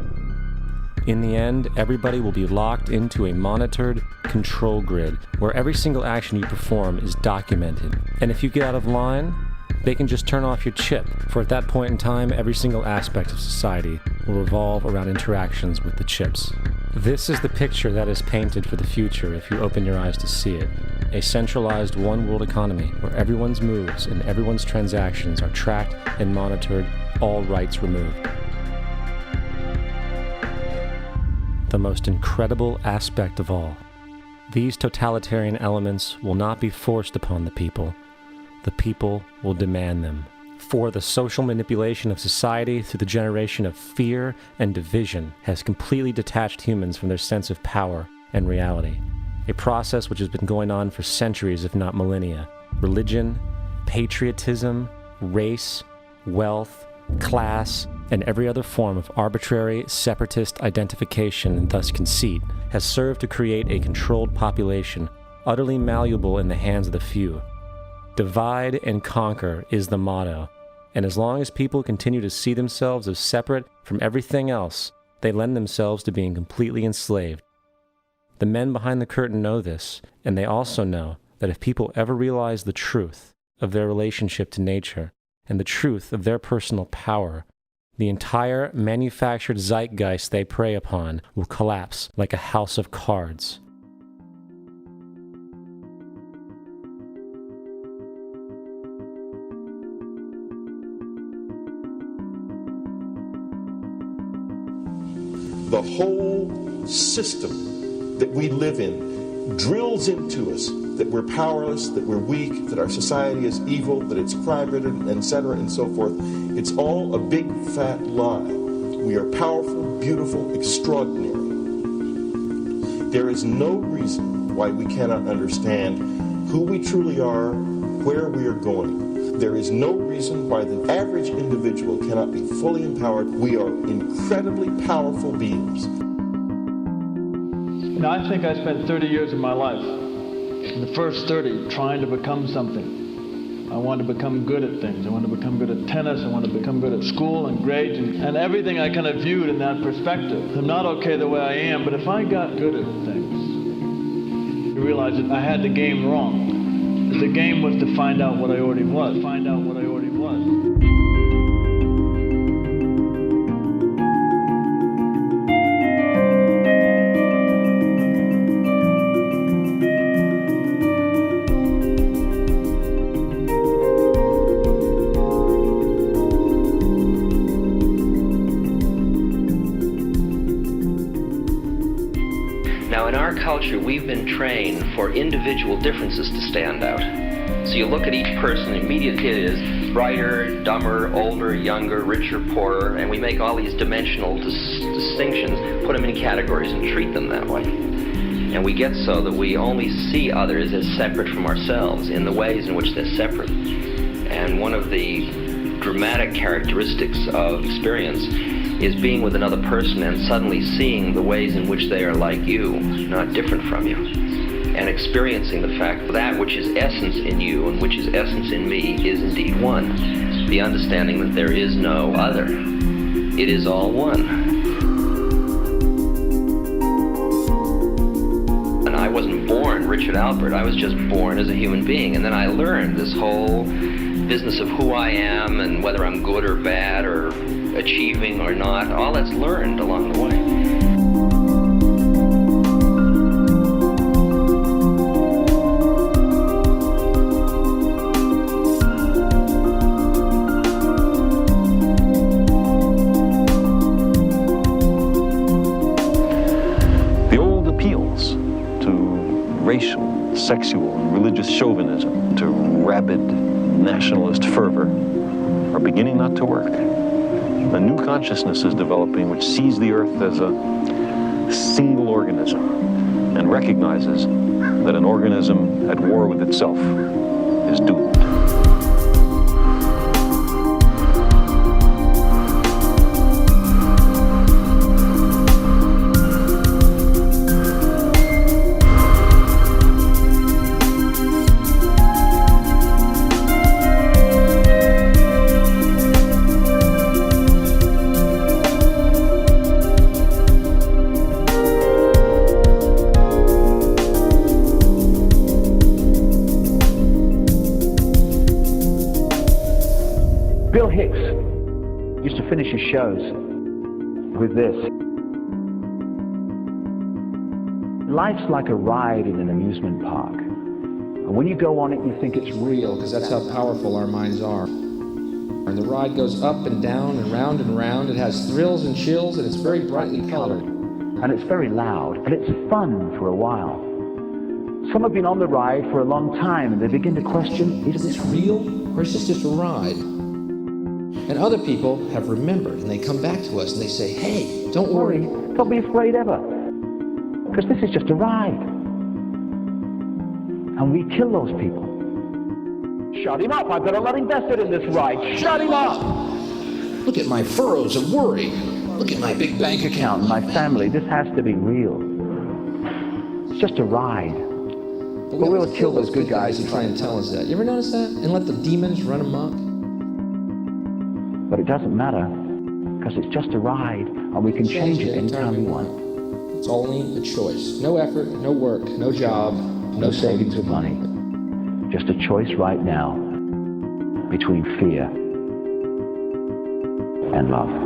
Speaker 8: In the end, everybody will be locked into a monitored control grid where every single action you perform is documented. And if you get out of line, they can just turn off your chip, for at that point in time, every single aspect of society will revolve around interactions with the chips. This is the picture that is painted for the future if you open your eyes to see it. A centralized one-world economy where everyone's moves and everyone's transactions are tracked and monitored, all rights removed. The most incredible aspect of all. These totalitarian elements will not be forced upon the people. The people will demand them. For the social manipulation of society through the generation of fear and division has completely detached humans from their sense of power and reality. A process which has been going on for centuries, if not millennia. Religion, patriotism, race, wealth, class, and every other form of arbitrary, separatist identification and thus conceit has served to create a controlled population, utterly malleable in the hands of the few. Divide and conquer is the motto, And as long as people continue to see themselves as separate from everything else, they lend themselves to being completely enslaved. The men behind the curtain know this, and they also know that if people ever realize the truth of their relationship to nature and the truth of their personal power, the entire manufactured zeitgeist they prey upon will collapse like a house of cards.
Speaker 15: The whole system that we live in drills into us that we're powerless, that we're weak, that our society is evil, that it's crime-ridden, etc., and so forth. It's all a big fat lie. We are powerful, beautiful, extraordinary. There is no reason why we cannot understand who we truly are, where we are going. There is no reason why the average individual cannot be fully empowered. We are incredibly powerful beings.
Speaker 20: You know, I think I spent 30 years of my life, the first 30, trying to become something. I wanted to become good at things. I wanted to become good at tennis. I wanted to become good at school and grades and everything I kind of viewed in that perspective. I'm not okay the way I am, but if I got good at things, I realized that I had the game wrong. The game was to find out what I already was. Find out what I already was.
Speaker 21: Now, in our culture, we've been trained for individual differences to stand out. So you look at each person, immediately it is brighter, dumber, older, younger, richer, poorer, and we make all these dimensional distinctions, put them in categories and treat them that way. And we get so that we only see others as separate from ourselves in the ways in which they're separate. And one of the dramatic characteristics of experience is being with another person and suddenly seeing the ways in which they are like you, not different from you, and experiencing the fact that which is essence in you and which is essence in me is indeed one. The understanding that there is no other. It is all one. And I wasn't born Richard Alpert, I was just born as a human being, and then I learned this whole business of who I am and whether I'm good or bad or achieving or not. All that's learned along the way.
Speaker 22: The old appeals to racial, sexual, and religious chauvinism, to rabid nationalist fervor, are beginning not to work. A new consciousness is developing which sees the earth as a single organism and recognizes that an organism at war with itself is doomed.
Speaker 19: Bill Hicks used to finish his shows with this. Life's like a ride in an amusement park. And when you go on it, you think it's real,
Speaker 24: because that's how powerful our minds are. And the ride goes up and down and round and round. It has thrills and chills, and it's very brightly colored.
Speaker 19: And it's very loud, but it's fun for a while. Some have been on the ride for a long time, and they begin to question, is this real,
Speaker 24: or is this just a ride? And other people have remembered, and they come back to us and they say, hey, don't worry.
Speaker 19: Don't be afraid ever, because this is just a ride. And we kill those people. Shut him up. I've got a lot invested in this ride. Shut him up.
Speaker 24: Look at my furrows of worry. Look at my big bank account and
Speaker 19: my family. This has to be real. It's just a ride.
Speaker 24: But we'll kill those good guys who try and tell us that. You ever notice that? And let the demons run amok?
Speaker 19: But it doesn't matter, because it's just a ride, and we can change it anytime we want.
Speaker 24: It's only a choice. No effort, no work, no job,
Speaker 19: No savings of money. Just a choice right now between fear and love.